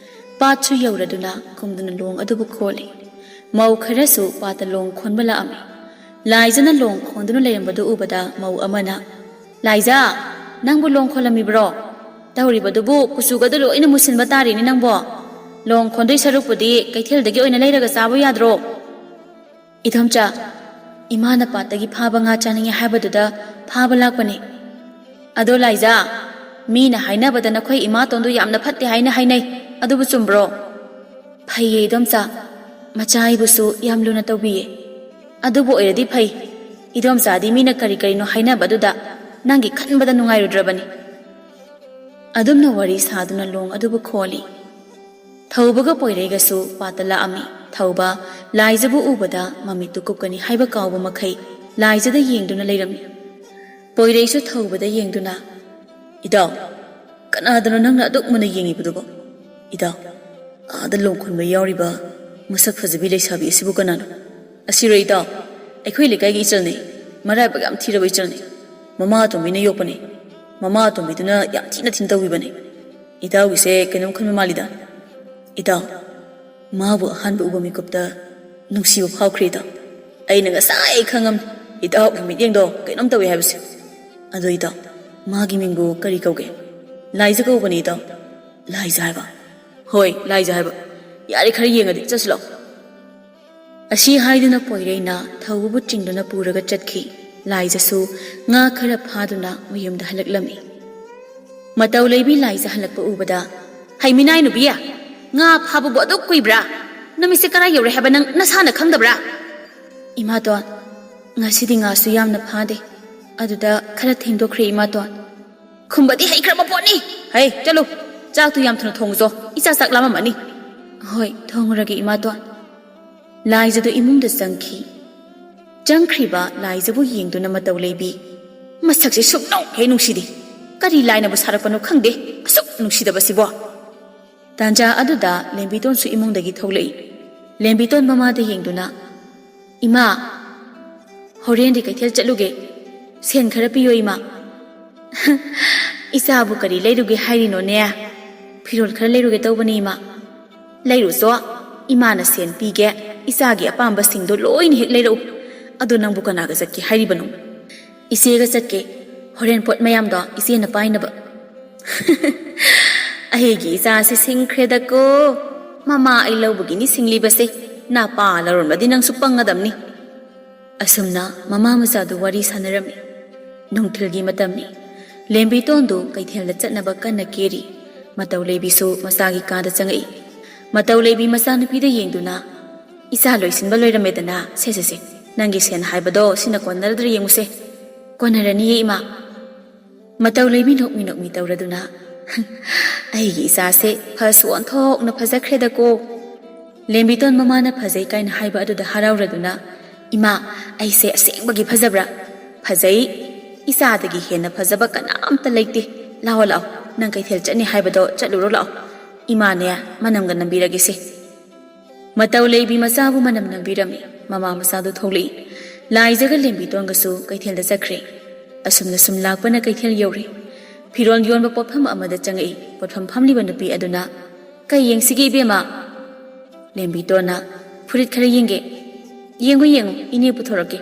ꯄꯥꯠꯁꯨ ꯌꯧꯔꯗꯨꯅ ꯀꯨꯝꯗꯨꯅ ꯂꯣꯡ ꯑꯗꯨꯕꯨ ꯈꯣꯜꯂꯤ ꯃꯧ ꯈꯔꯁꯨ ꯄꯥꯠꯇ ꯂꯣꯡ ꯈꯣꯟꯕ ꯂꯥꯛꯑꯝꯃꯤ ꯂꯥꯏꯖꯅ ꯂꯣꯡ ꯈꯣꯟꯗꯨꯅ ꯂꯩꯔꯝꯕꯗꯨ ꯎꯕꯗ ꯃꯧ ꯑꯃꯅ ꯂꯥꯏꯖꯥ ꯅꯪꯕꯨ ꯂꯣꯡ ꯈꯣꯜꯂꯝꯃꯤꯕ꯭ꯔꯣ ꯇꯧꯔꯤꯕꯗꯨꯕꯨ ꯀꯨꯆꯨꯒꯗꯨ ꯂꯣꯏꯅ ꯃꯨꯁꯤꯟꯕ ꯇꯥꯔꯤꯅꯤ ꯅꯪꯕꯣ ꯂꯣꯡ ꯈꯣꯟꯗꯣꯏ ꯁꯔꯨꯛꯄꯨꯗꯤ ꯀꯩꯊꯦꯜꯗꯒꯤ ꯑꯣꯏꯅ ꯂꯩꯔꯒ ꯆꯥꯕ ꯌꯥꯗ꯭ꯔꯣ ꯏꯗꯣꯝꯆꯥ ꯏꯃꯥꯅ ꯄꯥꯠꯇꯒꯤ ꯐꯥꯕ ꯉꯥ ꯆꯥꯅꯤꯡꯉꯦ ꯍꯥꯏꯕꯗꯨꯗ ꯐꯥꯕ ꯂꯥꯛꯄꯅꯤ ꯑꯗꯣ ꯂꯥꯏꯖꯥ ꯃꯤꯅ ꯍꯥꯏꯅꯕꯗ ꯅꯈꯣꯏ ꯏꯃꯥꯇꯣꯟꯗꯨ ꯌꯥꯝꯅ ꯐꯠꯇꯦ ꯍꯥꯏꯅ ꯍꯥꯏꯅꯩ ꯑꯗꯨꯕꯨ ꯆꯨꯝꯕ꯭ꯔꯣ ꯐꯩꯌꯦ ꯏꯗꯣꯝꯆꯥ ꯃꯆꯥ ꯑꯩꯕꯨꯁꯨ ꯌꯥꯝ ꯂꯨꯅ ꯇꯧꯕꯤꯌꯦ ꯑꯗꯨꯕꯨ ꯑꯣꯏꯔꯗꯤ ꯐꯩ ꯏꯗꯣꯝꯆꯥꯗꯤ ꯃꯤꯅ ꯀꯔꯤ ꯀꯔꯤꯅꯣ ꯍꯥꯏꯅꯕꯗꯨꯗ ꯅꯪꯒꯤ ꯈꯟꯕꯗ ꯅꯨꯡꯉꯥꯏꯔꯨꯗ꯭ꯔꯕꯅꯤ ꯑꯗꯨꯝꯅ ꯋꯥꯔꯤ ꯁꯥꯗꯨꯅ ꯂꯣꯡ ꯑꯗꯨꯕꯨ ꯈꯣꯜꯂꯤ ꯊꯧꯕꯒ ꯄꯣꯏꯔꯩꯒꯁꯨ ꯄꯥꯠꯇ ꯂꯥꯛꯑꯝꯃꯤ ꯊꯧꯕ ꯂꯥꯏꯖꯕꯨ ꯎꯕꯗ ꯃꯃꯤꯠꯇꯨ ꯀꯨꯞꯀꯅꯤ ꯍꯥꯏꯕ ꯀꯥꯎꯕ ꯃꯈꯩ ꯂꯥꯏꯖꯗ ꯌꯦꯡꯗꯨꯅ ꯂꯩꯔꯝꯃꯤ ꯄꯣꯏꯔꯩꯁꯨ ꯊꯧꯕꯗ ꯌꯦꯡꯗꯨꯅ ꯏꯇꯥꯎ ꯀꯅꯥꯗꯅꯣ ꯅꯪꯅ ꯑꯗꯨꯛ ꯃꯨꯟꯅ ꯌꯦꯡꯉꯤꯕꯗꯨꯕꯣ ꯏꯇꯥꯎ ꯑꯥꯗ ꯂꯣꯡ ꯈꯣꯟꯕ ꯌꯥꯎꯔꯤꯕ ꯃꯁꯛ ꯐꯖꯕꯤ ꯂꯩꯁꯥꯕꯤ ꯑꯁꯤꯕꯨ ꯀꯅꯥꯅꯣ ꯑꯁꯤꯔꯣ ꯏꯇꯥꯎ ꯑꯩꯈꯣꯏ ꯂꯩꯀꯥꯏꯒꯤ ꯏꯆꯜꯅꯤ ꯃꯔꯥꯏꯕꯛ ꯌꯥꯝ ꯊꯤꯔꯕ ꯏꯆꯜꯅꯤ ꯃꯃꯥ ꯑꯇꯣꯝꯕꯤꯅ ꯌꯣꯛꯄꯅꯤ ꯃꯃꯥ ꯑꯇꯣꯝꯕꯤꯗꯨꯅ ꯌꯥꯝ ꯊꯤꯅ ꯇꯧꯕꯤꯕꯅꯤ ꯏꯇꯥꯎꯒꯤꯁꯦ ꯀꯩꯅꯣꯝ ꯈꯟꯕ ꯃꯥꯜꯂꯤꯗ ꯏꯇꯥꯎ ꯃꯥꯕꯨ ꯑꯍꯥꯟꯕ ꯎꯕ ꯃꯤꯀꯨꯞꯇ ꯅꯨꯡꯁꯤꯕ ꯐꯥꯎꯈ꯭ꯔꯦ ꯏꯇꯥꯎ ꯑꯩꯅ ꯉꯁꯥꯏ ꯈꯪꯉꯝꯅꯤ ꯏꯇꯥꯎꯒꯤ ꯃꯤꯠꯌꯦꯡꯗꯣ ꯀꯩꯅꯣꯝ ꯇꯧꯏ ꯍꯥꯏꯕꯁꯦ ꯑꯗꯣ ꯏꯇꯥꯎ ꯃꯥꯒꯤ ꯃꯤꯡꯕꯨ ꯀꯔꯤ ꯀꯧꯒꯦ ꯂꯥꯏꯖ ꯀꯧꯕꯅꯤ ꯏꯇꯥꯎ ꯂꯥꯏꯖ ꯍꯥꯏꯕ ꯍꯣꯏ ꯂꯥꯏꯖ ꯍꯥꯏꯕ ꯌꯥꯔꯦ ꯈꯔ ꯌꯦꯡꯉꯗꯤ ꯆꯠꯁꯤ ꯂꯥꯛꯑꯣ ꯑꯁꯤ ꯍꯥꯏꯗꯨꯅ ꯄꯣꯏꯔꯩꯅ ꯊꯧꯕꯕꯨ ꯆꯤꯡꯗꯨꯅ ꯄꯨꯔꯒ ꯆꯠꯈꯤ ꯂꯥꯏꯖꯁꯨ ꯉꯥ ꯈꯔ ꯐꯥꯗꯨꯅ ꯃꯌꯨꯝꯗ ꯍꯜꯂꯛꯂꯝꯃꯤ ꯃꯇꯧ ꯂꯩꯕꯤ ꯂꯥꯏꯖ ꯍꯜꯂꯛꯄ ꯎꯕꯗ ꯍꯩꯃꯤꯅꯥꯏ ꯅꯨꯕꯤ ꯉꯥ ꯐꯥꯕꯕꯨ ꯑꯗꯨꯛ ꯀꯨꯏꯕ꯭ꯔꯥ ꯅꯨꯃꯤꯠꯁꯦ ꯀꯔꯥꯏ ꯌꯧꯔꯦ ꯍꯥꯏꯕ ꯅꯪ ꯅꯁꯥꯅ ꯈꯪꯗꯕ꯭ꯔꯥ ꯏꯃꯥꯇꯣꯟ ꯉꯁꯤꯗꯤ ꯉꯥꯁꯨ ꯌꯥꯝꯅ ꯐꯥꯗꯦ ꯑꯗꯨꯗ ꯈꯔ ꯊꯦꯡꯗꯣꯛꯈ꯭ꯔꯦ ꯏꯃꯥꯇꯣꯟ ꯈꯨꯝꯕꯗꯤ ꯍꯩꯈ꯭ꯔꯕ ꯄꯣꯠꯅꯤ ꯍꯩ ꯆꯠꯂꯨ ꯆꯥꯛꯇꯨ ꯌꯥꯝ ꯊꯨꯅ ꯊꯣꯡꯉꯨꯆꯣ ꯏꯆꯥ ꯆꯥꯛ ꯂꯥꯝꯃꯝꯃꯅꯤ ꯍꯣꯏ ꯊꯣꯡꯉꯨꯔꯒꯦ ꯏꯃꯥꯇꯣꯟ ꯂꯥꯏꯖꯗꯨ ꯏꯃꯨꯡꯗ ꯆꯪꯈꯤ ꯆꯪꯈ꯭ꯔꯤꯕ ꯂꯥꯏꯖꯕꯨ ꯌꯦꯡꯗꯨꯅ ꯃꯇꯧ ꯂꯩꯕꯤ ꯃꯁꯛꯁꯦ ꯁꯨꯛꯅꯧ ꯍꯦꯛ ꯅꯨꯡꯁꯤꯗꯦ ꯀꯔꯤ ꯂꯥꯏꯅꯕꯨ ꯁꯥꯔꯛꯄꯅꯣ ꯈꯪꯗꯦ ꯑꯁꯨꯛ ꯅꯨꯡꯁꯤꯗꯕꯁꯤꯕꯣ ꯇꯥꯟꯖꯥ ꯑꯗꯨꯗ ꯂꯦꯝꯕꯤꯇꯣꯟꯁꯨ ꯏꯃꯨꯡꯗꯒꯤ ꯊꯣꯛꯂꯛꯏ ꯂꯦꯝꯕꯤꯇꯣꯟ ꯃꯃꯥꯗ ꯌꯦꯡꯗꯨꯅ ꯏꯃꯥ ꯍꯣꯔꯦꯟꯗꯤ ꯀꯩꯊꯦꯜ ꯆꯠꯂꯨꯒꯦ ꯁꯦꯟ ꯈꯔ ꯄꯤꯌꯣ ꯏꯃꯥ ꯏꯆꯥꯕꯨ ꯀꯔꯤ ꯂꯩꯔꯨꯒꯦ ꯍꯥꯏꯔꯤꯅꯣꯅꯦ ꯐꯤꯔꯣꯜ ꯈꯔ ꯂꯩꯔꯨꯒꯦ ꯇꯧꯕꯅꯤ ꯏꯃꯥ ꯂꯩꯔꯨꯆꯣ ꯏꯃꯥꯅ ꯁꯦꯟ ꯄꯤꯒꯦ ꯏꯆꯥꯒꯤ ꯑꯄꯥꯝꯕꯁꯤꯡꯗꯣ ꯂꯣꯏꯅ ꯍꯦꯛ ꯂꯩꯔꯛꯎ ꯑꯗꯣ ꯅꯪꯕꯨ ꯀꯅꯥꯒ ꯆꯠꯀꯦ ꯍꯥꯏꯔꯤꯕꯅꯣ ꯏꯆꯦꯒ ꯆꯠꯀꯦ ꯍꯣꯔꯦꯟ ꯄꯣꯠ ꯃꯌꯥꯝꯗꯣ ꯏꯆꯦꯅ ꯄꯥꯏꯅꯕ ꯑꯩꯒꯤ ꯏꯆꯥꯁꯤ ꯁꯤꯡꯈ꯭ꯔꯦꯗꯀꯣ ꯃꯃꯥ ꯑꯩ ꯂꯧꯕꯒꯤꯅꯤ ꯁꯤꯡꯂꯤꯕꯁꯦ ꯅꯥꯄꯥ ꯂꯧꯔꯝꯕꯗꯤ ꯅꯪꯁꯨ ꯄꯪꯒꯗꯝꯅꯤ ꯑꯁꯨꯝꯅ ꯃꯃꯥ ꯃꯆꯥꯗꯨ ꯋꯥꯔꯤ ꯁꯥꯟꯅꯔꯝꯃꯤ ꯅꯨꯡꯊꯤꯜꯒꯤ ꯃꯇꯝꯅꯤ ꯂꯦꯝꯕꯤꯇꯣꯟꯗꯨ ꯀꯩꯊꯦꯜꯗ ꯆꯠꯅꯕ ꯀꯟꯅ ꯀꯦꯔꯤ ꯃꯇꯧ ꯂꯩꯕꯤꯁꯨ ꯃꯆꯥꯒꯤ ꯀꯥꯗ ꯆꯪꯉꯛꯏ꯫ ꯃꯇꯧ ꯂꯩꯕꯤ ꯃꯆꯥꯅꯨꯄꯤꯗ ꯌꯦꯡꯗꯨꯅ ꯏꯆꯥ ꯂꯣꯏꯁꯤꯟꯕ ꯂꯣꯏꯔꯝꯃꯦꯗꯅ ꯁꯦ ꯅꯪꯒꯤ ꯁꯦꯟ ꯍꯥꯏꯕꯗꯣ ꯁꯤꯅ ꯀꯣꯟꯅꯔꯗ꯭ꯔꯥ ꯌꯦꯡꯉꯨꯁꯦ꯫ ꯀꯣꯟꯅꯔꯅꯤꯌꯦ ꯏꯃꯥ꯫ ꯃꯇꯧ ꯂꯩꯕꯤ ꯅꯣꯛꯃꯤ ꯇꯧꯔꯗꯨꯅ ꯑꯩꯒꯤ ꯏꯆꯥꯁꯦ ꯐꯁꯨ ꯑꯣꯟꯊꯣꯛꯅ ꯐꯖꯈ꯭ꯔꯦꯗꯀꯣ꯫ ꯂꯦꯝꯕꯤꯇꯣꯟ ꯃꯃꯥꯅ ꯐꯖꯩ ꯀꯥꯏꯅ ꯍꯥꯏꯕ ꯑꯗꯨꯗ ꯍꯔꯥꯎꯔꯗꯨꯅ ꯏꯃꯥ ꯑꯩꯁꯦ ꯑꯁꯦꯡꯕꯒꯤ ꯐꯖꯕ꯭ꯔꯥ? ꯐꯖꯩ, ꯏꯆꯥꯗꯒꯤ ꯍꯦꯟꯅ ꯐꯖꯕ ꯀꯅꯥꯝꯇ ꯂꯩꯇꯦ꯫ ꯂꯥꯛꯑꯣ ꯅꯪ ꯀꯩꯊꯦꯜ ꯆꯠꯅꯤ ꯍꯥꯏꯕꯗꯣ ꯆꯠꯂꯨꯔꯣ ꯂꯥꯛꯑꯣ꯫ ꯏꯃꯥꯅꯦ ꯃꯅꯝꯒ ꯅꯝꯕꯤꯔꯒꯦꯁꯦ꯫ ꯃꯇꯧ ꯂꯩꯕꯤ ꯃꯆꯥꯕꯨ ꯃꯅꯝ ꯅꯝꯕꯤꯔꯝꯃꯤ꯫ ꯃꯃꯥ ꯃꯆꯥꯗꯨ ꯊꯣꯛꯂꯛꯏ꯫ ꯂꯥꯏꯖꯒ ꯂꯦꯝꯕꯤꯇꯣꯟꯒꯁꯨ ꯀꯩꯊꯦꯜꯗ ꯆꯠꯈ꯭ꯔꯦ꯫ ꯑꯁꯨꯝꯅ ꯁꯨꯝ ꯂꯥꯛꯄꯅ ꯀꯩꯊꯦꯜ ꯌꯧꯔꯦ꯫ ꯐꯤꯔꯣꯜ ꯌꯣꯟꯕ ꯄꯣꯠꯐꯝ ꯑꯃꯗ ꯆꯪꯉꯛꯏ꯫ ꯄꯣꯠꯐꯝ ꯐꯝꯂꯤꯕ ꯅꯨꯄꯤ ꯑꯗꯨꯅ ꯀꯩ ꯌꯦꯡꯁꯤꯒꯦ ꯏꯕꯦꯝꯃ? ꯂꯦꯝꯕꯤꯇꯣꯟꯅ ꯐꯨꯔꯤꯠ ꯈꯔ ꯌꯦꯡꯒꯦ꯫ ꯌꯦꯡꯉꯨ ꯏꯅꯦ ꯄꯨꯊꯣꯔꯛꯀꯦ꯫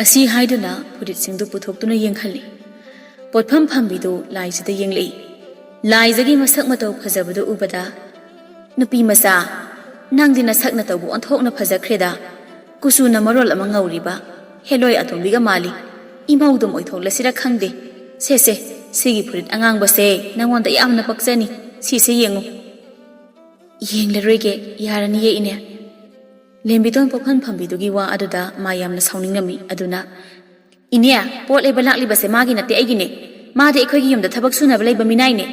ꯑꯁꯤ ꯍꯥꯏꯗꯨꯅ ꯐꯨꯔꯤꯠꯁꯤꯡꯗꯨ ꯄꯨꯊꯣꯛꯇꯨꯅ ꯌꯦꯡꯍꯜꯂꯤ꯫ ꯄꯣꯠꯐꯝ ꯐꯝꯕꯤꯗꯨ ꯂꯥꯏꯖꯗ ꯌꯦꯡꯂꯛꯏ꯫ ꯂꯥꯏꯖꯒꯤ ꯃꯁꯛ ꯃꯇꯧ ꯐꯖꯕꯗꯨ ꯎꯕꯗ ꯅꯨꯄꯤ ꯃꯆꯥ ꯅꯪꯗꯤ ꯅꯁꯛ ꯅꯇꯧꯕꯨ ꯑꯣꯟꯊꯣꯛꯅ ꯐꯖꯈ꯭ꯔꯦꯗ꯫ ꯀꯨꯆꯨꯅ ꯃꯔꯣꯜ ꯑꯃ ꯉꯧꯔꯤꯕ, ꯍꯦꯂꯣꯏ ꯑꯇꯣꯝꯕꯤꯒ ꯃꯥꯜꯂꯤ꯫ ꯏꯃꯧꯗꯨꯝ ꯑꯣꯏꯊꯣꯛꯂꯁꯤꯔ ꯈꯪꯗꯦ꯫ ꯁꯦ ꯁꯤꯒꯤ ꯐꯨꯔꯤꯠ ꯑꯉꯥꯡꯕꯁꯦ ꯅꯪꯉꯣꯟꯗ ꯌꯥꯝꯅ ꯄꯛꯆꯅꯤ꯫ ꯁꯤꯁꯦ ꯌꯦꯡꯉꯨ꯫ ꯌꯦꯡꯂꯔꯣꯏꯒꯦ ꯌꯥꯔꯅꯤꯌꯦ ꯏꯅꯦ꯫ ꯂꯦꯝꯕꯤꯇꯣꯟ ꯄꯣꯠꯐꯝ ꯐꯝꯕꯤꯗꯨꯒꯤ ꯋꯥ ꯑꯗꯨꯗ ꯃꯥ ꯌꯥꯝꯅ ꯁꯥꯎꯅꯤꯡꯂꯝꯃꯤ꯫ ꯑꯗꯨꯅ ꯏꯅꯦ ꯄꯣꯠ ꯂꯩꯕ ꯂꯥꯛꯂꯤꯕꯁꯦ ꯃꯥꯒꯤ ꯅꯠꯇꯦ ꯑꯩꯒꯤꯅꯦ꯫ ꯃꯥꯗꯤ ꯑꯩꯈꯣꯏꯒꯤ ꯌꯨꯝꯗ ꯊꯕꯛ ꯁꯨꯅꯕ ꯂꯩꯕ ꯃꯤꯅꯥꯏꯅꯦ꯫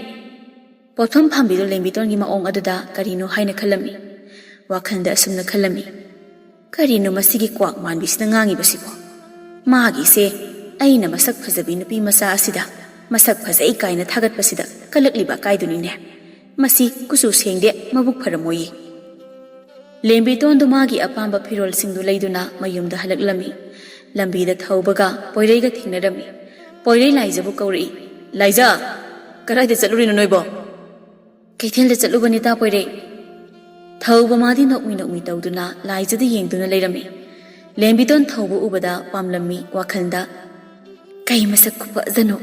ꯄꯣꯠꯐꯝ ꯐꯝꯕꯤꯗꯨ ꯂꯦꯝꯕꯤꯇꯣꯟꯒꯤ ꯃꯑꯣꯡ ꯑꯗꯨꯗ ꯀꯔꯤꯅꯣ ꯍꯥꯏꯅ ꯈꯜꯂꯝꯃꯤ꯫ ꯋꯥꯈꯜꯗ ꯑꯁꯨꯝꯅ ꯈꯜꯂꯝꯃꯤ, ꯀꯔꯤꯅꯣ ꯃꯁꯤꯒꯤ ꯀ꯭ꯋꯥꯛ ꯃꯥꯟꯕꯤꯁꯤꯅ ꯉꯥꯡꯉꯤꯕꯁꯤꯕꯣ? ꯃꯥꯒꯤꯁꯦ ꯑꯩꯅ ꯃꯁꯛ ꯐꯖꯕꯤ ꯅꯨꯄꯤ ꯃꯆꯥ ꯑꯁꯤꯗ ꯃꯁꯛ ꯐꯖꯩ ꯀꯥꯏꯅ ꯊꯥꯒꯠꯄꯁꯤꯗ ꯀꯜꯂꯛꯂꯤꯕ ꯑꯀꯥꯏꯗꯨꯅꯤꯅꯦ꯫ ꯃꯁꯤ ꯀꯨꯆꯨ ꯁꯦꯡꯗꯦ, ꯃꯕꯨꯛ ꯐꯔꯝꯃꯣꯏꯌꯦ꯫ ꯂꯦꯝꯕꯤꯇꯣꯟꯗꯨ ꯃꯥꯒꯤ ꯑꯄꯥꯝꯕ ꯐꯤꯔꯣꯜꯁꯤꯡꯗꯨ ꯂꯩꯗꯨꯅ ꯃꯌꯨꯝꯗ ꯍꯜꯂꯛꯂꯝꯃꯤ꯫ ꯂꯝꯕꯤꯗ ꯊꯧꯕꯒ ꯄꯣꯏꯔꯩꯒ ꯊꯦꯡꯅꯔꯝꯃꯤ꯫ ꯄꯣꯏꯔꯩ ꯂꯥꯏꯖꯕꯨ ꯀꯧꯔꯛꯏ꯫ ꯂꯥꯏꯖ, ꯀꯗꯥꯏꯗ ꯆꯠꯂꯨꯔꯤꯅꯣ ꯅꯣꯏꯕꯣ? ꯀꯩꯊꯦꯜꯗ ꯆꯠꯂꯨꯕꯅꯤ ꯇꯥ ꯄꯣꯏꯔꯩ꯫ ꯊꯧꯕ ꯃꯥꯗꯤ ꯅꯣꯛꯃꯤ ꯇꯧꯗꯨꯅ ꯂꯥꯏꯖꯗ ꯌꯦꯡꯗꯨꯅ ꯂꯩꯔꯝꯃꯤ꯫ ꯂꯦꯝꯕꯤꯇꯣꯟ ꯊꯧꯕ ꯎꯕꯗ ꯄꯥꯝꯂꯝꯃꯤ ꯋꯥꯈꯜꯗ꯫ ꯀꯩ ꯃꯁꯛ ꯈꯨꯐꯖꯅꯣ!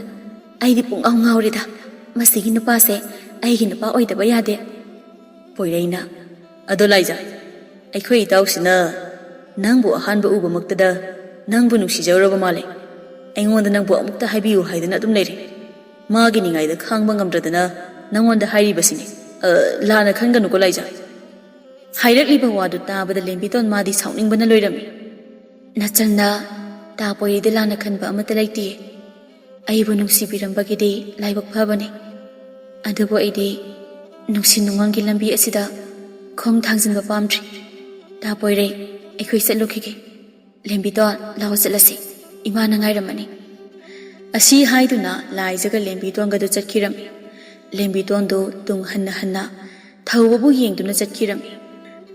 ꯑꯩꯗꯤ ꯄꯨꯡꯉꯥꯎ ꯉꯥꯎꯔꯦꯗ꯫ ꯃꯁꯤꯒꯤ ꯅꯨꯄꯥꯁꯦ ꯑꯩꯒꯤ ꯅꯨꯄꯥ ꯑꯣꯏꯗꯕ ꯌꯥꯗꯦ꯫ ꯄꯣꯏꯔꯩꯅ ꯑꯗꯣ ꯂꯥꯏꯖ, ꯑꯩꯈꯣꯏ ꯏꯇꯥꯎꯁꯤꯅ ꯅꯪꯕꯨ ꯑꯍꯥꯟꯕ ꯎꯕꯃꯛꯇꯗ ꯅꯪꯕꯨ ꯅꯨꯡꯁꯤꯖꯔꯨꯔꯕ ꯃꯥꯜꯂꯦ꯫ ꯑꯩꯉꯣꯟꯗ ꯅꯪꯕꯨ ꯑꯃꯨꯛꯇ ꯍꯥꯏꯕꯤꯌꯨ ꯍꯥꯏꯗꯨꯅ ꯑꯗꯨꯝ ꯂꯩꯔꯦ꯫ ꯃꯥꯒꯤ ꯅꯤꯡꯉꯥꯏꯗ ꯈꯥꯡꯕ ꯉꯝꯗ꯭ꯔꯗꯅ ꯅꯪꯉꯣꯟꯗ ꯍꯥꯏꯔꯤꯕꯁꯤꯅꯤ꯫ ꯂꯥꯟꯅ ꯈꯟꯒꯅꯨꯀꯣ ꯂꯥꯏꯖ꯫ ꯍꯥꯏꯔꯛꯂꯤꯕ ꯋꯥꯗꯨ ꯇꯥꯕꯗ ꯂꯦꯝꯕꯤꯇꯣꯟ ꯃꯥꯗꯤ ꯁꯥꯎꯅꯤꯡꯕꯅ ꯂꯣꯏꯔꯝꯃꯤ꯫ ꯅꯆꯟꯅ ꯇꯥ ꯄꯣꯏꯔꯩꯗ ꯂꯥꯟꯅ ꯈꯟꯕ ꯑꯃꯠꯇ ꯂꯩꯇꯦ꯫ ꯑꯩꯕꯨ ꯅꯨꯡꯁꯤꯕꯤꯔꯝꯕꯒꯤꯗꯤ ꯂꯥꯏꯕꯛ ꯐꯕꯅꯤ꯫ ꯑꯗꯨꯕꯨ ꯑꯩꯗꯤ ꯅꯨꯡꯁꯤ ꯅꯨꯡꯉꯣꯟꯒꯤ ꯂꯝꯕꯤ ꯑꯁꯤꯗ ꯈꯣꯡ ꯊꯥꯡꯖꯤꯟꯕ ꯄꯥꯝꯗ꯭ꯔꯤ꯫ ꯇꯥ ꯄꯣꯏꯔꯩ, ꯑꯩꯈꯣꯏ ꯆꯠꯂꯨꯈꯤꯒꯦ꯫ ꯂꯦꯝꯕꯤꯇꯣꯟ ꯂꯥꯛꯑꯣ ꯆꯠꯂꯁꯤ, ꯏꯃꯥꯅ ꯉꯥꯏꯔꯝꯃꯅꯤ꯫ ꯑꯁꯤ ꯍꯥꯏꯗꯨꯅ ꯂꯥꯏꯖꯒ ꯂꯦꯝꯕꯤꯇꯣꯟꯒꯗꯨ ꯆꯠꯈꯤꯔꯝꯃꯤ꯫ ꯂꯦꯝꯕꯤꯇꯣꯟꯗꯨ ꯇꯨꯡ ꯍꯟꯅ ꯊꯧꯕꯕꯨ ꯌꯦꯡꯗꯨꯅ ꯆꯠꯈꯤꯔꯝꯃꯤ꯫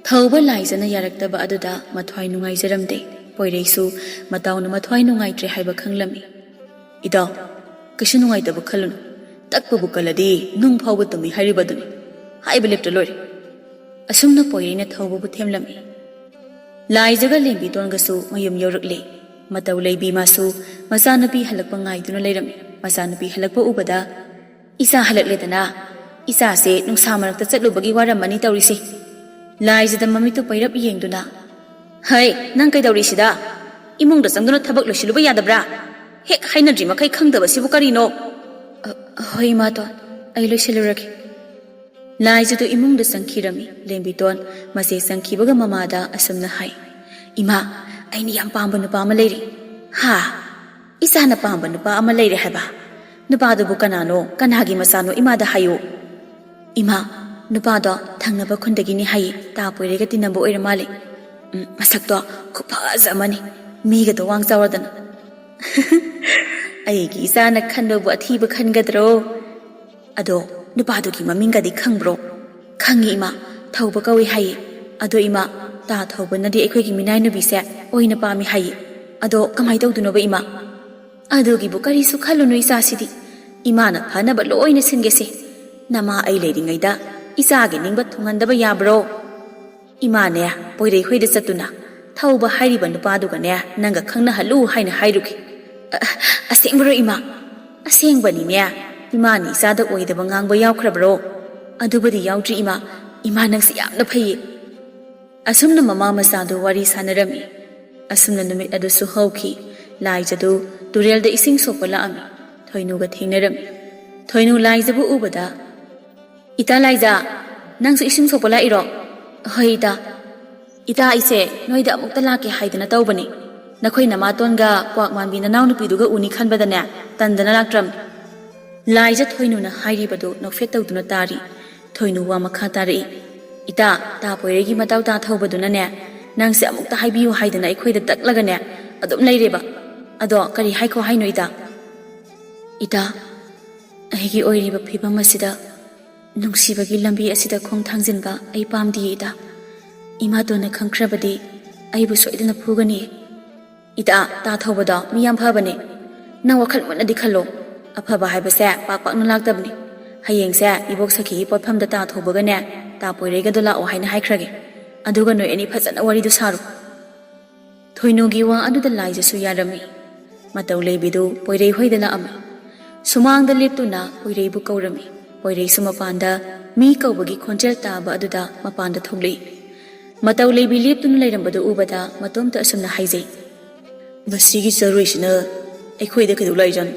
ꯊꯧꯕ ꯂꯥꯏꯖꯅ ꯌꯥꯔꯛꯇꯕ ꯑꯗꯨꯗ ꯃꯊ꯭ꯋꯥꯏ ꯅꯨꯡꯉꯥꯏꯖꯔꯝꯗꯦ꯫ ꯄꯣꯏꯔꯩꯁꯨ ꯃꯇꯥꯎꯅ ꯃꯊ꯭ꯋꯥꯏ ꯅꯨꯡꯉꯥꯏꯇ꯭ꯔꯦ ꯍꯥꯏꯕ ꯈꯪꯂꯝꯃꯤ꯫ ꯏꯇꯥꯎ, ꯀꯩꯁꯨ ꯅꯨꯡꯉꯥꯏꯇꯕ ꯈꯜꯂꯨꯅꯨ꯫ ꯇꯛꯄꯕꯨ ꯀꯜꯂꯗꯤ ꯅꯨꯡ ꯐꯥꯎꯕ ꯇꯨꯝꯃꯤ ꯍꯥꯏꯔꯤꯕꯗꯨꯅꯤ꯫ ꯍꯥꯏꯕ ꯂꯦꯞꯇ ꯂꯣꯏꯔꯦ꯫ ꯑꯁꯨꯝꯅ ꯄꯣꯏꯔꯩꯅ ꯊꯧꯕꯕꯨ ꯊꯦꯝꯂꯝꯃꯤ꯫ ꯂꯥꯏꯖꯒ ꯂꯦꯝꯕꯤꯇꯣꯟꯒꯁꯨ ꯃꯌꯨꯝ ꯌꯧꯔꯛꯂꯦ꯫ ꯃꯇꯧ ꯂꯩꯕꯤ ꯃꯥꯁꯨ ꯃꯆꯥꯅꯨꯄꯤ ꯍꯜꯂꯛꯄ ꯉꯥꯏꯗꯨꯅ ꯂꯩꯔꯝꯃꯤ꯫ ꯃꯆꯥꯅꯨꯄꯤ ꯍꯜꯂꯛꯄ ꯎꯕꯗ ꯏꯆꯥ ꯍꯜꯂꯛꯂꯦꯗꯅ, ꯏꯆꯥꯁꯦ ꯅꯨꯡꯁꯥ ꯃꯔꯛꯇ ꯆꯠꯂꯨꯕꯒꯤ ꯋꯥꯔꯝꯃꯅꯤ ꯇꯧꯔꯤꯁꯤ꯫ ꯂꯥꯏꯖꯗ ꯃꯃꯤꯠꯇꯨ ꯄꯩꯔꯞ ꯌꯦꯡꯗꯨꯅ ꯍꯩ ꯅꯪ ꯀꯩꯗꯧꯔꯤꯁꯤꯗ? ꯏꯃꯨꯡꯗ ꯆꯪꯗꯨꯅ ꯊꯕꯛ ꯂꯣꯏꯁꯤꯜꯂꯨꯕ ꯌꯥꯗꯕ꯭ꯔꯥ? ꯍꯦꯛ ꯍꯥꯏꯅꯗ꯭ꯔꯤ ꯃꯈꯩ ꯈꯪꯗꯕꯁꯤꯕꯨ ꯀꯔꯤꯅꯣ? ꯍꯣꯏ ꯏꯃꯥꯇꯣꯟ, ꯑꯩ ꯂꯣꯏꯁꯤꯜꯂꯨꯔꯒꯦ꯫ ꯂꯥꯏꯖꯗꯨ ꯏꯃꯨꯡꯗ ꯆꯪꯈꯤꯔꯝꯃꯤ꯫ ꯂꯦꯝꯕꯤꯇꯣꯟ ꯃꯆꯦ ꯆꯪꯈꯤꯕꯒ ꯃꯃꯥꯗ ꯑꯁꯨꯝꯅ ꯍꯥꯏ, ꯏꯃꯥ, ꯑꯩꯅ ꯌꯥꯝ ꯄꯥꯝꯕ ꯅꯨꯄꯥ ꯑꯃ ꯂꯩꯔꯦ꯫ ꯍꯥ? ꯏꯆꯥꯅ ꯄꯥꯝꯕ ꯅꯨꯄꯥ ꯑꯃ ꯂꯩꯔꯦ ꯍꯥꯏꯕ? ꯅꯨꯄꯥꯗꯨꯕꯨ ꯀꯅꯥꯅꯣ? ꯀꯅꯥꯒꯤ ꯃꯆꯥꯅꯣ? ꯏꯃꯥꯗ ꯍꯥꯏꯌꯨ꯫ ꯏꯃꯥ, ꯅꯨꯄꯥꯗꯣ ꯊꯪꯅꯕ ꯈꯨꯟꯗꯒꯤꯅꯤ ꯍꯥꯏꯌꯦ꯫ ꯇꯥ ꯄꯣꯏꯔꯩꯒ ꯇꯤꯟꯅꯕ ꯑꯣꯏꯔ ꯃꯥꯜꯂꯦ꯫ ꯃꯁꯛꯇꯣ ꯈꯨꯐꯖ ꯑꯃꯅꯤ, ꯃꯤꯒꯗꯣ ꯋꯥꯡ ꯆꯥꯎꯔꯗꯅ꯫ ꯑꯩꯒꯤ ꯏꯆꯥꯅ ꯈꯟꯕꯕꯨ ꯑꯊꯤꯕ ꯈꯟꯒꯗ꯭ꯔꯣ? ꯑꯗꯣ ꯅꯨꯄꯥꯗꯨꯒꯤ ꯃꯃꯤꯡꯒꯗꯤ ꯈꯪꯕ꯭ꯔꯣ? ꯈꯪꯉꯤ ꯏꯃꯥ, ꯊꯧꯕ ꯀꯧꯏ ꯍꯥꯏꯌꯦ꯫ ꯑꯗꯣ ꯏꯃꯥ, ꯇꯥ ꯊꯧꯕꯅꯗꯤ ꯑꯩꯈꯣꯏꯒꯤ ꯃꯤꯅꯥꯏ ꯅꯨꯕꯤꯁꯦ ꯑꯣꯏꯅ ꯄꯥꯝꯃꯤ ꯍꯥꯏꯌꯦ꯫ ꯑꯗꯣ ꯀꯃꯥꯏ ꯇꯧꯗꯣꯏꯅꯣꯕ ꯏꯃꯥ? ꯑꯗꯨꯒꯤꯕꯨ ꯀꯔꯤꯁꯨ ꯈꯜꯂꯨꯅꯨ ꯏꯆꯥꯁꯤꯗꯤ꯫ ꯏꯃꯥꯅ ꯐꯅꯕ ꯂꯣꯏꯅ ꯁꯤꯟꯒꯦꯁꯦ꯫ ꯅꯃꯥ ꯑꯩ ꯂꯩꯔꯤꯉꯩꯗ ꯏꯆꯥꯒꯤ ꯅꯤꯡꯕ ꯊꯨꯡꯍꯟꯗꯕ ꯌꯥꯕ꯭ꯔꯣ? ꯏꯃꯥꯅꯦ ꯄꯣꯏꯔꯩ ꯍꯣꯏꯗ ꯆꯠꯇꯨꯅ ꯊꯧꯕ ꯍꯥꯏꯔꯤꯕ ꯅꯨꯄꯥꯗꯨꯒꯅꯦ ꯅꯪꯒ ꯈꯪꯅꯍꯜꯂꯨ ꯍꯥꯏꯅ ꯍꯥꯏꯔꯨꯈꯤ꯫ ꯑꯁꯦꯡꯕꯔꯣ ꯏꯃꯥ? ꯑꯁꯦꯡꯕꯅꯤꯅꯦ꯫ ꯏꯃꯥꯅ ꯏꯆꯥꯗ ꯑꯣꯏꯗꯕ ꯉꯥꯡꯕ ꯌꯥꯎꯈ꯭ꯔꯕ꯭ꯔꯣ? ꯑꯗꯨꯕꯨꯗꯤ ꯌꯥꯎꯗ꯭ꯔꯤ ꯏꯃꯥ꯫ ꯏꯃꯥ ꯅꯪꯁꯤ ꯌꯥꯝꯅ ꯐꯩꯌꯦ꯫ ꯑꯁꯨꯝꯅ ꯃꯃꯥ ꯃꯆꯥꯗꯨ ꯋꯥꯔꯤ ꯁꯥꯟꯅꯔꯝꯃꯤ꯫ ꯑꯁꯨꯝꯅ ꯅꯨꯃꯤꯠ ꯑꯗꯨꯁꯨ ꯍꯧꯈꯤ꯫ ꯂꯥꯏꯖꯗꯨ ꯇꯨꯔꯦꯜꯗ ꯏꯁꯤꯡ ꯁꯣꯛꯄ ꯂꯥꯛꯑꯝꯃꯤ꯫ ꯊꯣꯏꯅꯨꯒ ꯊꯦꯡꯅꯔꯝꯃꯤ꯫ ꯊꯣꯏꯅꯨ ꯂꯥꯏꯖꯕꯨ ꯎꯕꯗ Ita Laiza, nang sa ising sopa lairo. Hoy ita. Ita ise, noida amukta laki haidana taubani. Nakoy namaton ga kwak manbi na naw nupiduga uni khanbadane, tandana laktram. Laiza thoinu na hairibadu nokfet tawduna tari. Thoinu wa makha tari. Ita, ta poiregi mataw ta thawbaduna ne. Nang se amukta haibiyu haidana ikhoida taklagane. Adum laireba. Ado kari haiko haino ita. Ita, aigi oiriba phibam asida nungsibagi lambi asida khong thangjinba ai pamdi ita. Ima dona khangkrabadi aibu soidana phugani. Ita ta thawbada miyam phabane. Nang wakhal munadi khallo. Aphaba haibase pak na laktabni. Hayeng se ibok sakhi potphamda ta thawbaga ne ta poirega dola o haina haikrage. Aduga noi ani phajana wari du saru. Thoinogi wa aduda Laiza su yarami. Mataw leibidu poirei hoidala ami. Sumang da leptuna poirei bu kaurami. Poirei sumapanda mi kaubagi khonjel taba aduda mapanda thogli. Mataw leibi leptuna leirambadu ubada matomta asumna haizai. Masigi saruisina aikhoida kadu laijan.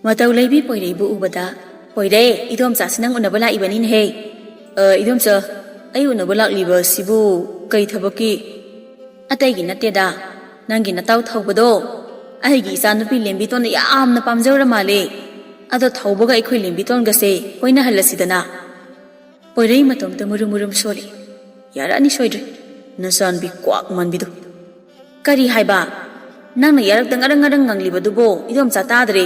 Mataw leibi poirei bu ubada poirei idom sa sinang unabala ibanin he. Idom sa ay unabala liba sibu kai thabaki. Ataygi nateda nangi nataw thawbado. Aigi isa nupi lembiton yaamna pamjawra male. Ado thawbaga ikhoi lembiton gase hoina halasidana. Poirei matomta murum soli. Yara ani soidre. Nasan bi kwak manbidu. Kari haiba. Nang na yarak dangarang nganglibadubo idom sa tadre.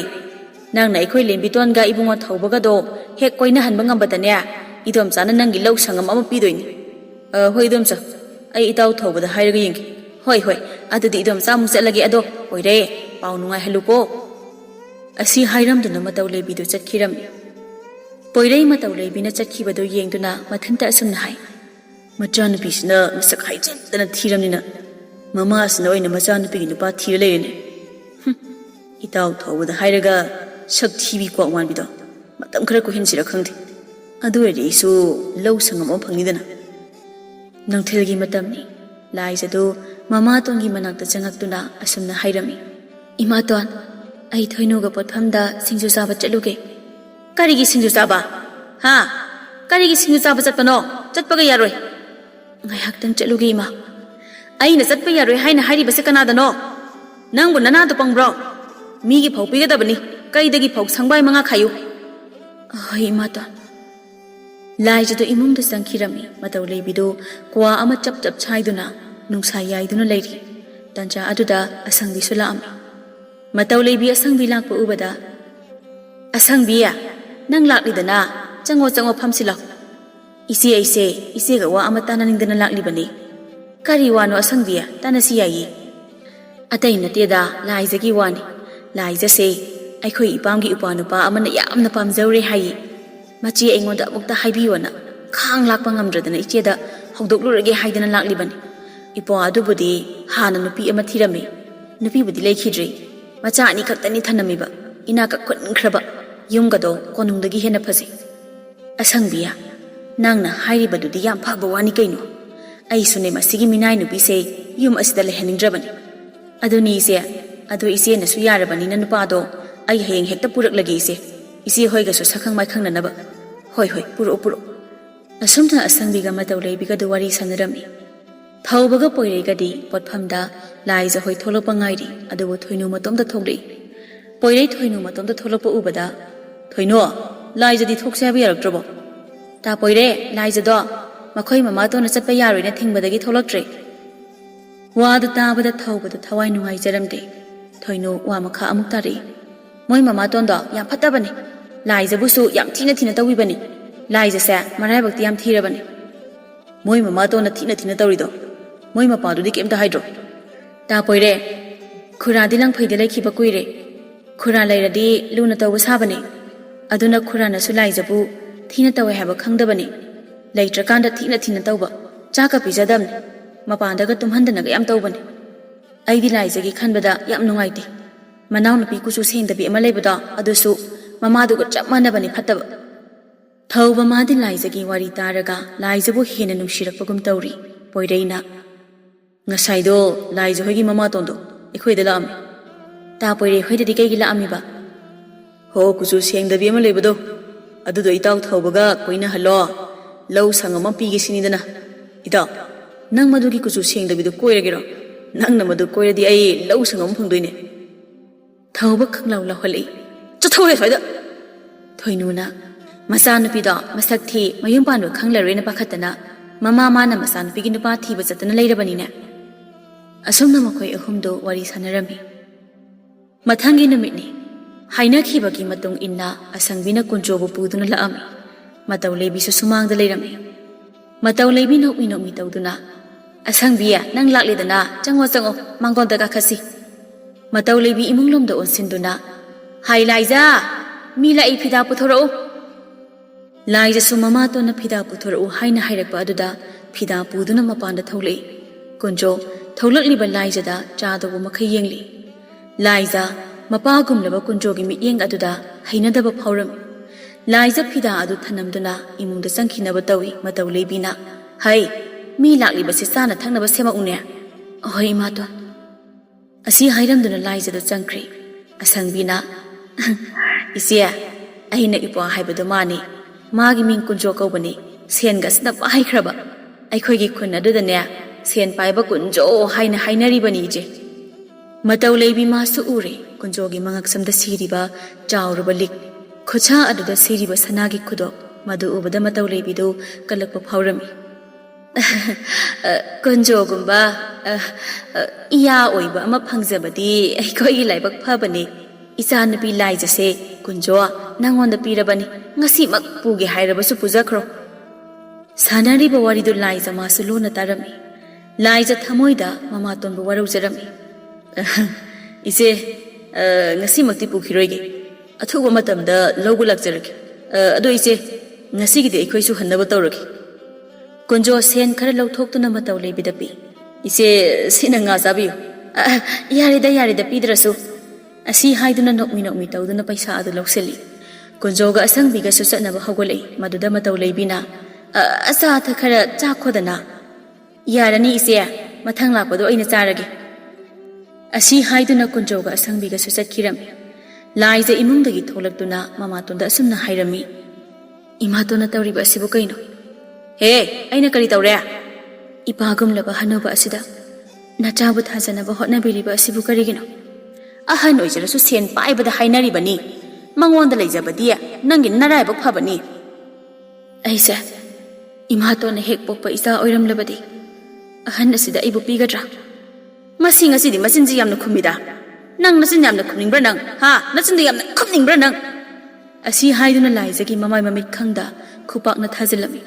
Nang na ikhoi lembiton ga ibunga thawbaga do hek koina hanba ngambadane. Idom sa na nangi law sangam ama pidoini. Hoi idom sa. Ay itaw thawbada hairaga yengi. Hoi adudi idom sa mung lagi ado. Poirei pau nungai haluko. Asi hairamduna mataw leibidu chatkhiram. Poirei mataw leibina chatkibadu yengduna mathanta asumna hai. Machanupisina masak haijentana thiramnina. Mama asina oina machanupigi nupa thira leirene. Itaw thawbada hairaga sak thibi kwak manbido. Matam khara ko hinsira khangde. Adu eri isu law sangam am phangnidana. Nangthilgi matamni Laiza do mama tongi manakta changaktuna asumna hairami. Ima ton ai thoinoga potphamda singju chaba chaluge. Karigi singju chaba? Ha? Karigi singju chaba chatpano? Chatpaga yaroi. Ngaihaktan chaluge ima. Aina chatpa yaroi haina hairibase kanadano? Nangbu nanado pangbro? Migi phau pigadabani. Kaidagi phau sangbai manga khayu. Ai ima ton. Laiza do imungda sangkhirami mataw leibido kwa ama chap chaiduna nungsa yaiduna leiri. Tanja aduda asangbi sulaami. Mataw leibi asangbi lakpa ubada. Asangbi ya, nang laklidana, chango phamsila. Ise ga wa ama tananingdana laklibani. Kari wano asangbi ya, tanasi yayi. Atay nateda Laiza gi wani. Laiza se, aikhoi ipamgi upanupa amana yamna pamjawre hayi. Machi aingoda amukta haibiwana. Khang lakpa ngamdradana icheda hogdoklurage haidana laklibani. Ipo adubudi hana nupi ama thirame. Nupi budi leikhidri. Macha ani khaktani thanamiba. Inaka khunkraba. Yumgado konungdagi hena phase. Asangbiya. Nangna hairibadudi yam phaba wani kaino. Ai sune masigi minai nupi se yum asida lehanindrabani. Aduni ise. Adu ise nasu yarabani na nupado. Ai hayeng hekta puraklagi ise. Isi hoiga so sakhang maikang nanaba. Hoi puro. Asumta asangbiga mataw leibiga do wari sanarami. Thawbaga poireigadi potphamda Laiza hoi tholokpa ngairi adubu thoinu matomda thogri. Poirei thoinu matomda tholokpa ubada. Thoino, Laiza di thokse habi yaraktrobo. Ta poire, Laiza do, makhoi mama to na chatpa yaroi na thingbadagi tholoktre. Wada tabada thawbada thawai nungai jaramde. Thoinu wa makha amuk tari. Moi mama tondo yam phatabani. Laiza busu yam thina tawibani. Laiza se maraibakti yam thirabani. Moi mama to na thina tawrido. Moi mapadudi kemta haidro. Ta poire khura dilang phaide laikhiba kuire. Khura lairadi luna tawba sabani. Aduna khura na su Laiza bu thina tawe haba khangdabani. Laitrakkanda thina tawba. Chaka pijadamni. Mapandaga tumhandanaga yam tawbani. Aidi Laiza gi khanbada yam nungaiti. Manaw nupi kusu sengdabi ama leibada adusu mamaduga chap manabani phataba. Thawba madi Laiza gi wari taraga Laiza bu hena nungsirakpagum tawri. Poireina ngasaido Laiza hoigi mama tondo ikhoida laami. Ta poire hoidadi kaigi laami ba. Ho kusu sengdabi ama leibado. ꯑꯗꯨꯗꯣ ꯏꯇꯥꯎ ꯊꯧꯕꯒ ꯀꯣꯏꯅꯍꯜꯂꯣ ꯂꯧ ꯁꯪ ꯑꯃ ꯄꯤꯒꯦꯁꯤꯅꯤꯗꯅ ꯏꯇꯥꯎ ꯅꯪ ꯃꯗꯨꯒꯤ ꯀꯨꯆꯨ ꯁꯦꯡꯗꯕꯤꯗꯣ ꯀꯣꯏꯔꯒꯦꯔꯣ ꯅꯪꯅ ꯃꯗꯨ ꯀꯣꯏꯔꯗꯤ ꯑꯩ ꯂꯧ ꯁꯪ ꯑꯃ ꯐꯪꯗꯣꯏꯅꯦ ꯊꯧꯕ ꯈꯪꯂꯥꯎ ꯂꯥꯎꯍꯜꯂꯛꯏ ꯆꯠꯊꯣꯛꯑꯦ ꯁ꯭ꯋꯥꯏꯗ ꯊꯣꯏꯅꯨꯅ ꯃꯆꯥꯅꯨꯄꯤꯗꯣ ꯃꯁꯛ ꯊꯤ ꯃꯌꯨꯝ ꯄꯥꯟꯕ ꯈꯪꯂꯔꯣꯏꯅ ꯄꯥꯈꯠꯇꯅ ꯃꯃꯥ ꯃꯥꯅ ꯃꯆꯥꯅꯨꯄꯤꯒꯤ ꯅꯨꯄꯥ ꯊꯤꯕ ꯆꯠꯇꯅ ꯂꯩꯔꯕꯅꯤꯅꯦ ꯑꯁꯨꯝꯅ ꯃꯈꯣꯏ ꯑꯍꯨꯝꯗꯣ ꯋꯥꯔꯤ ꯁꯥꯟꯅꯔꯝꯃꯤ ꯃꯊꯪꯒꯤ ꯅꯨꯃꯤꯠꯅꯤ ꯍꯥꯏꯅꯈꯤꯕꯒꯤ ꯃꯇꯨꯡ ꯏꯟꯅ ꯑꯁꯪꯕꯤꯅ ꯀꯨꯟꯖꯣꯕꯨ ꯄꯨꯗꯨꯅ ꯂꯥꯛꯑꯝꯃꯤ ꯃꯇꯧ ꯂꯩꯕꯤꯁꯨ ꯁꯨꯃꯥꯡꯗ ꯂꯩꯔꯝꯃꯤ ꯃꯇꯧ ꯂꯩꯕꯤ ꯅꯣꯛꯃꯤ ꯅꯣꯛꯃꯤ ꯇꯧꯗꯨꯅ ꯑꯁꯪꯕꯤ ꯅꯪ ꯂꯥꯛꯂꯤꯗꯅ ꯆꯪꯉꯣ ꯃꯥꯡꯒꯣꯟꯗ ꯀꯥꯈꯠꯁꯤ ꯃꯇꯧ ꯂꯩꯕꯤ ꯏꯃꯨꯡꯂꯣꯝꯗ ꯑꯣꯟꯁꯤꯟꯗꯨꯅ ꯍꯥꯏ ꯂꯥꯏꯖꯥ ꯃꯤ ꯂꯥꯛꯏ ꯐꯤꯗꯥ ꯄꯨꯊꯣꯔꯛꯎ ꯂꯥꯏꯖꯁꯨ ꯃꯃꯥꯇꯣꯟꯅ ꯐꯤꯗꯥ ꯄꯨꯊꯣꯔꯛꯎ ꯍꯥꯏꯅ ꯍꯥꯏꯔꯛꯄ ꯑꯗꯨꯗ ꯐꯤꯗꯥ ꯄꯨꯗꯨꯅ ꯃꯄꯥꯟꯗ ꯊꯣꯛꯂꯛꯏ ꯀꯨꯟꯖꯣ ꯊꯣꯛꯂꯛꯂꯤꯕ ꯂꯥꯏꯖꯗ ꯆꯥꯗꯧꯕ ꯃꯈꯩ ꯌꯦꯡꯂꯤ ꯂꯥꯏꯖ ꯃꯄꯥꯒꯨꯝꯂꯕ ꯀꯨꯟꯖꯣꯒꯤ ꯃꯤꯠꯌꯦꯡ ꯑꯗꯨꯗ ꯍꯩꯅꯗꯕ ꯐꯥꯎꯔꯝꯃꯤ ꯂꯥꯏꯖ ꯐꯤꯗꯥ ꯑꯗꯨ ꯊꯅꯝꯗꯨꯅ ꯏꯃꯨꯡꯗ ꯆꯪꯈꯤꯅꯕ ꯇꯧꯏ ꯃꯇꯧ ꯂꯩꯕꯤꯅ ꯍꯩ ꯃꯤ ꯂꯥꯛꯂꯤꯕꯁꯤ ꯆꯥꯅ ꯊꯛꯅꯕ ꯁꯦꯝꯃꯛꯎꯅꯦ ꯑꯍꯣꯏ ꯏꯃꯥꯇꯣꯟ ꯑꯁꯤ ꯍꯥꯏꯔꯝꯗꯨꯅ ꯂꯥꯏꯖꯗ ꯆꯪꯈ꯭ꯔꯤ ꯑꯁꯪꯕꯤꯅ ꯏꯆꯦ ꯑꯩꯅ ꯏꯄ꯭ꯋꯥ ꯍꯥꯏꯕꯗꯣ ꯃꯥꯅꯤ ꯃꯥꯒꯤ ꯃꯤꯡ ꯀꯨꯟꯖꯣ ꯀꯧꯕꯅꯤ ꯁꯦꯟꯒꯁꯤꯅ ꯄꯥꯏꯈ꯭ꯔꯕ ꯑꯩꯈꯣꯏꯒꯤ ꯈꯨꯟ ꯑꯗꯨꯗꯅꯦ ꯁꯦꯟ ꯄꯥꯏꯕ ꯀꯨꯟꯖꯣ ꯍꯥꯏꯅ ꯍꯥꯏꯅꯔꯤꯕꯅꯤ ꯏꯆꯦ ꯃꯇꯧ ꯂꯩꯕꯤ ꯃꯥꯁꯨ ꯎꯔꯦ ꯀꯨꯟꯖꯣꯒꯤ ꯃꯉꯛꯁꯝꯗ ꯁꯤꯔꯤꯕ ꯆꯥꯎꯔꯕ ꯂꯤꯛ ꯈꯨꯠꯁꯥ ꯑꯗꯨꯗ ꯁꯤꯔꯤꯕ ꯁꯅꯥꯒꯤ ꯈꯨꯗꯣꯞ ꯃꯗꯨ ꯎꯕꯗ ꯃꯇꯧ ꯂꯩꯕꯤꯗꯨ ꯀꯜꯂꯛꯄ ꯐꯥꯎꯔꯝꯃꯤ ꯀꯨꯟꯖꯣꯒꯨꯝꯕ ꯏꯌꯥ ꯑꯣꯏꯕ ꯑꯃ ꯐꯪꯖꯕꯗꯤ ꯑꯩꯈꯣꯏꯒꯤ ꯂꯥꯏꯕꯛ ꯐꯕꯅꯤ ꯏꯆꯥꯅꯨꯄꯤ ꯂꯥꯏꯖꯁꯦ ꯀꯨꯟꯖꯣ ꯅꯪꯉꯣꯟꯗ ꯄꯤꯔꯕꯅꯤ ꯉꯁꯤꯃꯛ ꯄꯨꯒꯦ ꯍꯥꯏꯔꯕꯁꯨ ꯄꯨꯖꯈ꯭ꯔꯣ ꯁꯥꯟꯅꯔꯤꯕ ꯋꯥꯔꯤꯗꯨ ꯂꯥꯏꯖ ꯃꯥꯁꯨ ꯂꯣꯟꯅ ꯇꯥꯔꯝꯃꯤ ꯂꯥꯏꯖ ꯊꯃꯣꯏꯗ ꯃꯃꯥꯇꯣꯟꯕꯨ ꯋꯥꯔꯧꯖꯔꯝꯃꯤ ꯏꯆꯦ ꯉꯁꯤꯃꯛꯇꯤ ꯄꯨꯈꯤꯔꯣꯏꯒꯦ ꯑꯊꯨꯕ ꯃꯇꯝꯗ ꯂꯧꯕ ꯂꯥꯛꯆꯔꯒꯦ ꯑꯗꯣ ꯏꯆꯦ ꯉꯁꯤꯒꯤꯗꯤ ꯑꯩꯈꯣꯏꯁꯨ ꯍꯟꯅꯕ ꯇꯧꯔꯒꯦ ꯀꯨꯟꯖꯣ ꯁꯦꯟ ꯈꯔ ꯂꯧꯊꯣꯛꯇꯨꯅ ꯃꯇꯧ ꯂꯩꯕꯤꯗ ꯄꯤ ꯏꯆꯦ ꯁꯤꯅ ꯉꯥ ꯆꯥꯕꯤꯌꯨ ꯌꯥꯔꯦꯗ ꯄꯤꯗ꯭ꯔꯁꯨ ꯑꯁꯤ ꯍꯥꯏꯗꯨꯅ ꯅꯣꯛꯃꯤ ꯅꯣꯛꯃꯤ ꯇꯧꯗꯨꯅ ꯄꯩꯁꯥ ꯑꯗꯨ ꯂꯧꯁꯤꯜꯂꯤ ꯀꯨꯟꯖꯣꯒ ꯑꯁꯪꯕꯤꯒꯁꯨ ꯆꯠꯅꯕ ꯍꯧꯒꯠꯂꯛꯏ ꯃꯗꯨꯗ ꯃꯇꯧ ꯂꯩꯕꯤꯅ ꯑꯆꯥ ꯑꯊꯛ ꯈꯔ ꯆꯥꯈꯣꯗꯅ ꯌꯥꯔꯅꯤ ꯏꯆꯦ ꯃꯊꯪ ꯂꯥꯛꯄꯗꯣ ꯑꯩꯅ ꯆꯥꯔꯒꯦ ꯑꯁꯤ ꯍꯥꯏꯗꯨꯅ ꯀꯨꯟꯖꯣꯒ ꯑꯁꯪꯕꯤꯒꯁꯨ ꯆꯠꯈꯤꯔꯝꯃꯤ ꯂꯥꯏꯖ ꯏꯃꯨꯡꯗꯒꯤ ꯊꯣꯛꯂꯛꯇꯨꯅ ꯃꯃꯥꯇꯣꯟꯗ ꯑꯁꯨꯝꯅ ꯍꯥꯏꯔꯝꯃꯤ ꯏꯃꯥꯇꯣꯟꯅ ꯇꯧꯔꯤꯕ ꯑꯁꯤꯕꯨ ꯀꯩꯅꯣ ꯍꯦ ꯑꯩꯅ ꯀꯔꯤ ꯇꯧꯔꯦ ꯏꯄꯥꯒꯨꯝꯂꯕ ꯍꯟꯅꯨꯕ ꯑꯁꯤꯗ ꯅꯆꯥꯕꯨ ꯊꯥꯖꯅꯕ ꯍꯣꯠꯅꯕꯤꯔꯤꯕ ꯑꯁꯤꯕꯨ ꯀꯔꯤꯒꯤꯅꯣ ꯑꯍꯟ ꯑꯣꯏꯖꯔꯁꯨ ꯁꯦꯟ ꯄꯥꯏꯕꯗ ꯍꯥꯏꯅꯔꯤꯕꯅꯤ ꯃꯉꯣꯟꯗ ꯂꯩꯖꯕꯗꯤ ꯅꯪꯒꯤ ꯅꯔꯥꯏꯕꯛ ꯐꯕꯅꯤ ꯑꯩꯁꯦ ꯏꯃꯥꯇꯣꯟꯅ ꯍꯦꯛ ꯄꯣꯛꯄ ꯏꯆꯥ ꯑꯣꯏꯔꯝꯂꯕꯗꯤ ꯑꯍꯟ ꯑꯁꯤꯗ ꯑꯩꯕꯨ ꯄꯤꯒꯗ꯭ꯔꯥ ꯃꯁꯤ ꯉꯁꯤꯗꯤ ꯃꯆꯤꯟꯁꯤ ꯌꯥꯝꯅ ꯈꯨꯝꯃꯤꯗ ꯅꯪ ꯅꯆꯤꯟ ꯌꯥꯝꯅ ꯈꯨꯝꯅꯤꯡꯕ꯭ꯔꯥ ꯅꯪ ꯅꯆꯤꯟꯗ ꯌꯥꯝꯅ ꯈꯨꯝꯅꯤꯡꯕ꯭ꯔꯥ ꯅꯪ ꯑꯁꯤ ꯍꯥꯏꯗꯨꯅ ꯂꯥꯏꯖꯒꯤ ꯃꯃꯥꯏ ꯃꯃꯤꯠ ꯈꯪꯗ ꯈꯨꯄꯥꯛꯅ ꯊꯥꯖꯤꯜꯂꯝꯃꯤ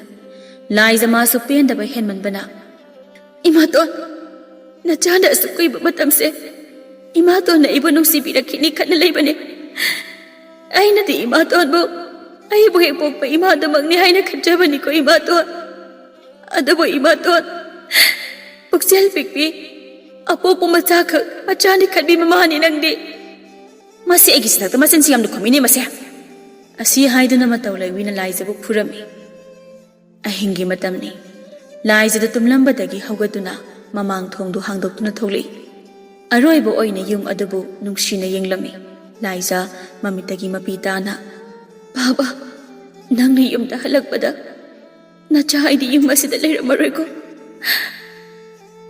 ꯂꯥꯏꯖ ꯃꯥꯁꯨ ꯄꯦꯟꯗꯕ ꯍꯦꯟꯃꯟꯕꯅ ꯏꯃꯥꯇꯣꯟ ꯅꯆꯥꯅ ꯑꯁꯨꯛ ꯀꯨꯏꯕ ꯃꯇꯝꯁꯦ ꯏꯃꯥꯇꯣꯟꯅ ꯑꯩꯕꯨ ꯅꯨꯡꯁꯤꯕꯤꯔꯛꯈꯤꯅꯤ ꯈꯟꯅ ꯂꯩꯕꯅꯤ ꯑꯩꯅꯗꯤ ꯏꯃꯥꯇꯣꯟꯕꯨ ꯑꯩꯕꯨ ꯍꯦꯛ ꯄꯣꯛꯄ ꯏꯃꯥꯗꯃꯛꯅꯤ ꯍꯥꯏꯅ ꯈꯟꯖꯕꯅꯤꯀꯣ ꯏꯃꯥꯇꯣꯟ ꯑꯗꯨꯕꯨ ꯏꯃꯥꯇꯣꯟ ꯄꯨꯛꯆꯦꯜ ꯄꯤꯛꯄꯤ ꯑꯄꯣꯛꯄ ꯃꯆꯥꯈꯛ ꯃꯆꯥꯅꯤ ꯈꯟꯕꯤ ꯃꯃꯥꯅꯤ ꯅꯪꯗꯤ ꯃꯁꯤ ꯑꯩꯒꯤ ꯁꯤꯊꯛꯇ ꯃꯆꯤꯟꯁꯤ ꯌꯥꯝꯅ ꯈꯨꯝꯃꯤꯅꯦ ꯃꯁꯦ ꯑꯁꯤ ꯍꯥꯏꯗꯨꯅ ꯃꯇꯧ ꯂꯩꯕꯤꯅ ꯂꯥꯏꯖꯕꯨ ꯐꯨꯔꯝꯃꯤ ꯑꯍꯤꯡꯒꯤ ꯃꯇꯝꯅꯤ ꯂꯥꯏꯖꯗ ꯇꯨꯝꯂꯝꯕꯗꯒꯤ ꯍꯧꯒꯠꯇꯨꯅ ꯃꯃꯥꯡ ꯊꯣꯡꯗꯨ ꯍꯥꯡꯗꯣꯛꯇꯨꯅ ꯊꯣꯛꯂꯛꯏ ꯑꯔꯣꯏꯕ ꯑꯣꯏꯅ ꯌꯨꯝ ꯑꯗꯨꯕꯨ ꯅꯨꯡꯁꯤꯅ ꯌꯦꯡꯂꯝꯃꯤ ꯂꯥꯏꯖ ꯃꯃꯤꯠꯇꯒꯤ ꯃꯄꯤ ꯇꯥꯅ ꯕꯥꯕꯥ ꯅꯪꯅ ꯌꯨꯝꯗ ꯍꯜꯂꯛꯄꯗ ꯅꯆꯥ ꯑꯩꯗꯤ ꯌꯨꯝ ꯑꯁꯤꯗ ꯂꯩꯔꯝꯃꯔꯣꯏꯀꯣ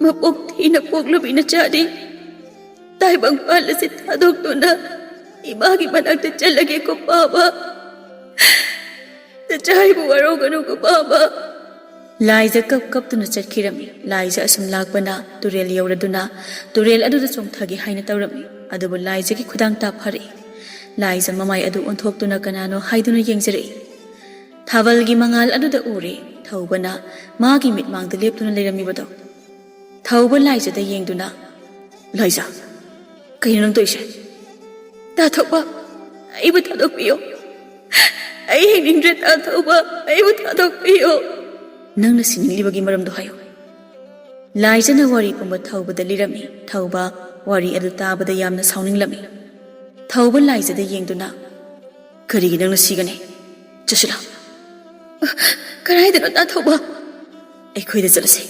ꯃꯄꯣꯛ ꯊꯤꯅ ꯄꯣꯛꯂꯨꯕꯤ ꯅꯆꯥꯗꯤ ꯇꯥꯏꯕꯪꯄꯥꯜ ꯑꯁꯤ ꯊꯥꯗꯣꯛꯇꯨꯅ ꯏꯃꯥꯒꯤ ꯃꯅꯥꯛꯇ ꯆꯠꯂꯒꯦꯀꯣ ꯕꯥꯕꯥ ꯅꯆꯥ ꯑꯩꯕꯨ ꯋꯥꯔꯧꯒꯅꯨꯀꯣ ꯕꯥꯕꯥ ꯂꯥꯏꯖ ꯀꯞꯇꯨꯅ ꯆꯠꯈꯤꯔꯝꯃꯤ ꯂꯥꯏꯖ ꯑꯁꯨꯝ ꯂꯥꯛꯄꯅ ꯇꯨꯔꯦꯜ ꯌꯧꯔꯗꯨꯅ ꯇꯨꯔꯦꯜ ꯑꯗꯨꯗ ꯆꯣꯡꯊꯒꯦ ꯍꯥꯏꯅ ꯇꯧꯔꯝꯃꯤ ꯑꯗꯨꯕꯨ ꯂꯥꯏꯖꯒꯤ ꯈꯨꯗꯥꯡ ꯇꯥꯐꯔꯛꯏ ꯂꯥꯏꯖ ꯃꯃꯥꯏ ꯑꯗꯨ ꯑꯣꯟꯊꯣꯛꯇꯨꯅ ꯀꯅꯥꯅꯣ ꯍꯥꯏꯗꯨꯅ ꯌꯦꯡꯖꯔꯛꯏ ꯊꯥꯕꯜꯒꯤ ꯃꯉꯥꯜ ꯑꯗꯨꯗ ꯎꯔꯦ ꯊꯧꯕꯅ ꯃꯥꯒꯤ ꯃꯤꯠꯃꯥꯡꯗ ꯂꯦꯞꯇꯨꯅ ꯂꯩꯔꯝꯃꯤꯕꯗꯣ ꯊꯧꯕ ꯂꯥꯏꯖꯗ ꯌꯦꯡꯗꯨꯅ ꯂꯥꯏꯖ ꯀꯩꯅꯣ ꯅꯪ ꯇꯧꯏꯁꯦ ꯇꯥꯊꯧꯕ ꯑꯩꯕꯨ ꯊꯥꯗꯣꯛꯄꯤꯌꯣ ꯑꯩ ꯍꯤꯡꯅꯤꯡꯗ꯭ꯔꯦ ꯇꯥꯊꯧꯕ ꯑꯩꯕꯨ ꯊꯥꯗꯣꯛꯄꯤꯌꯣ ꯅꯪꯅ ꯁꯤꯅꯤꯡꯂꯤꯕꯒꯤ ꯃꯔꯝꯗꯣ ꯍꯥꯏꯌꯣ ꯂꯥꯏꯖꯅ ꯋꯥꯔꯤ ꯄꯨꯝꯕ ꯊꯧꯕꯗ ꯂꯤꯔꯝꯃꯤ ꯊꯧꯕ ꯋꯥꯔꯤ ꯑꯗꯨ ꯇꯥꯕꯗ ꯌꯥꯝꯅ ꯁꯥꯎꯅꯤꯡꯂꯝꯃꯤ ꯊꯧꯕ ꯂꯥꯏꯖꯗ ꯌꯦꯡꯗꯨꯅ ꯀꯔꯤꯒꯤ ꯅꯪꯅ ꯁꯤꯒꯅꯤ ꯆꯠꯁꯤꯂꯥ ꯀꯔꯥꯏꯗꯅꯣ ꯇꯥꯊꯧꯕ ꯑꯩꯈꯣꯏꯗ ꯆꯠꯂꯁꯤ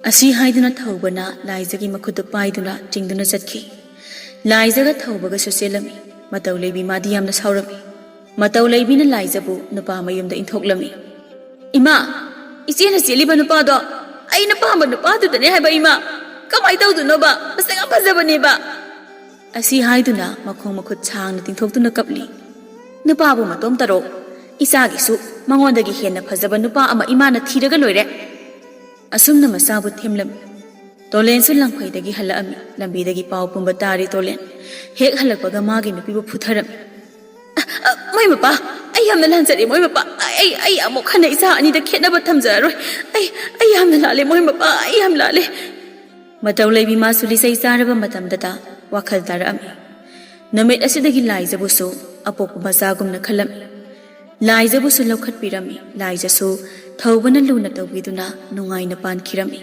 ꯑꯁꯤ ꯍꯥꯏꯗꯨꯅ ꯊꯧꯕꯅ ꯂꯥꯏꯖꯒꯤ ꯃꯈꯨꯠꯇꯨ ꯄꯥꯏꯗꯨꯅ ꯆꯤꯡꯗꯨꯅ ꯆꯠꯈꯤ ꯂꯥꯏꯖꯒ ꯊꯧꯕꯒꯁꯨ ꯆꯦꯜꯂꯝꯃꯤ ꯃꯇꯧ ꯂꯩꯕꯤ ꯃꯥꯗꯤ ꯌꯥꯝꯅ ꯁꯥꯎꯔꯝꯃꯤ ꯃꯇꯧ ꯂꯩꯕꯤꯅ ꯂꯥꯏꯖꯕꯨ ꯅꯨꯄꯥ ꯃꯌꯨꯝꯗ ꯏꯟꯊꯣꯛꯂꯝꯃꯤ꯫ ꯏꯃꯥ, ꯏꯆꯦꯅ ꯆꯦꯜꯂꯤꯕ ꯅꯨꯄꯥꯗꯣ ꯑꯩꯅ ꯄꯥꯝꯕ ꯅꯨꯄꯥꯗꯨꯗꯅꯦ ꯍꯥꯏꯕ ꯏꯃꯥ, ꯀꯃꯥꯏ ꯇꯧꯗꯣꯏꯅꯣꯕ, ꯃꯁꯛ ꯌꯥꯝ ꯐꯖꯕꯅꯦꯕ꯫ ꯑꯁꯤ ꯍꯥꯏꯗꯨꯅ ꯃꯈꯣꯡ ꯃꯈꯨꯠ ꯁꯥꯡꯅ ꯇꯤꯡꯊꯣꯛꯇꯨꯅ ꯀꯞꯂꯤ꯫ ꯅꯨꯄꯥꯕꯨ ꯃꯇꯣꯝ ꯇꯔꯣ, ꯏꯆꯥꯒꯤꯁꯨ ꯃꯉꯣꯟꯗꯒꯤ ꯍꯦꯟꯅ ꯐꯖꯕ ꯅꯨꯄꯥ ꯑꯃ ꯏꯃꯥꯅ ꯊꯤꯔꯒ ꯂꯣꯏꯔꯦ꯫ ꯑꯁꯨꯝꯅ ꯃꯆꯥꯕꯨ ꯊꯦꯝꯂꯝꯃꯤ꯫ ꯇꯣꯂꯦꯟꯁꯨ ꯂꯪꯐꯩꯗꯒꯤ ꯍꯜꯂꯛꯑꯝꯃꯤ꯫ ꯂꯝꯕꯤꯗꯒꯤ ꯄꯥꯎ ꯄꯨꯝꯕ ꯇꯥꯔꯤ ꯇꯣꯂꯦꯟ꯫ ꯍꯦꯛ ꯍꯜꯂꯛꯄꯒ ꯃꯥꯒꯤ ꯅꯨꯄꯤꯕꯨ ꯐꯨꯊꯔꯝꯃꯤ꯫ ꯃꯣꯏ ꯃꯄꯥ, ꯑꯩ ꯌꯥꯝꯅ ꯂꯥꯟꯖꯔꯦ ꯃꯣꯏ ꯃꯄꯥ, ꯑꯩ ꯑꯃꯨꯛ ꯍꯟꯅ ꯏꯆꯥ ꯑꯅꯤꯗ ꯈꯦꯠꯅꯕ ꯊꯝꯖꯔꯔꯣꯏ꯫ ꯑꯩ ꯌꯥꯝꯅ ꯂꯥꯜꯂꯦ ꯃꯣꯏ ꯃꯄꯥ, ꯑꯩ ꯌꯥꯝ ꯂꯥꯜꯂꯦ꯫ ꯃꯇꯧ ꯂꯩꯕꯤ ꯃꯥꯁꯨ ꯂꯤꯆꯩ ꯆꯥꯔꯕ ꯃꯇꯝꯗꯇ ꯋꯥꯈꯜ ꯇꯥꯔꯛꯑꯝꯃꯤ꯫ ꯅꯨꯃꯤꯠ ꯑꯁꯤꯗꯒꯤ ꯂꯥꯏꯖꯕꯨꯁꯨ ꯑꯄꯣꯛꯄ ꯃꯆꯥꯒꯨꯝꯅ ꯈꯜꯂꯝꯃꯤ꯫ ꯂꯥꯏꯖꯕꯨꯁꯨ ꯂꯧꯈꯠꯄꯤꯔꯝꯃꯤ꯫ ꯂꯥꯏꯖꯁꯨ ꯊꯧꯕꯅ ꯂꯨꯅ ꯇꯧꯕꯤꯗꯨꯅ ꯅꯨꯡꯉꯥꯏꯅ ꯄꯥꯟꯈꯤꯔꯝꯃꯤ꯫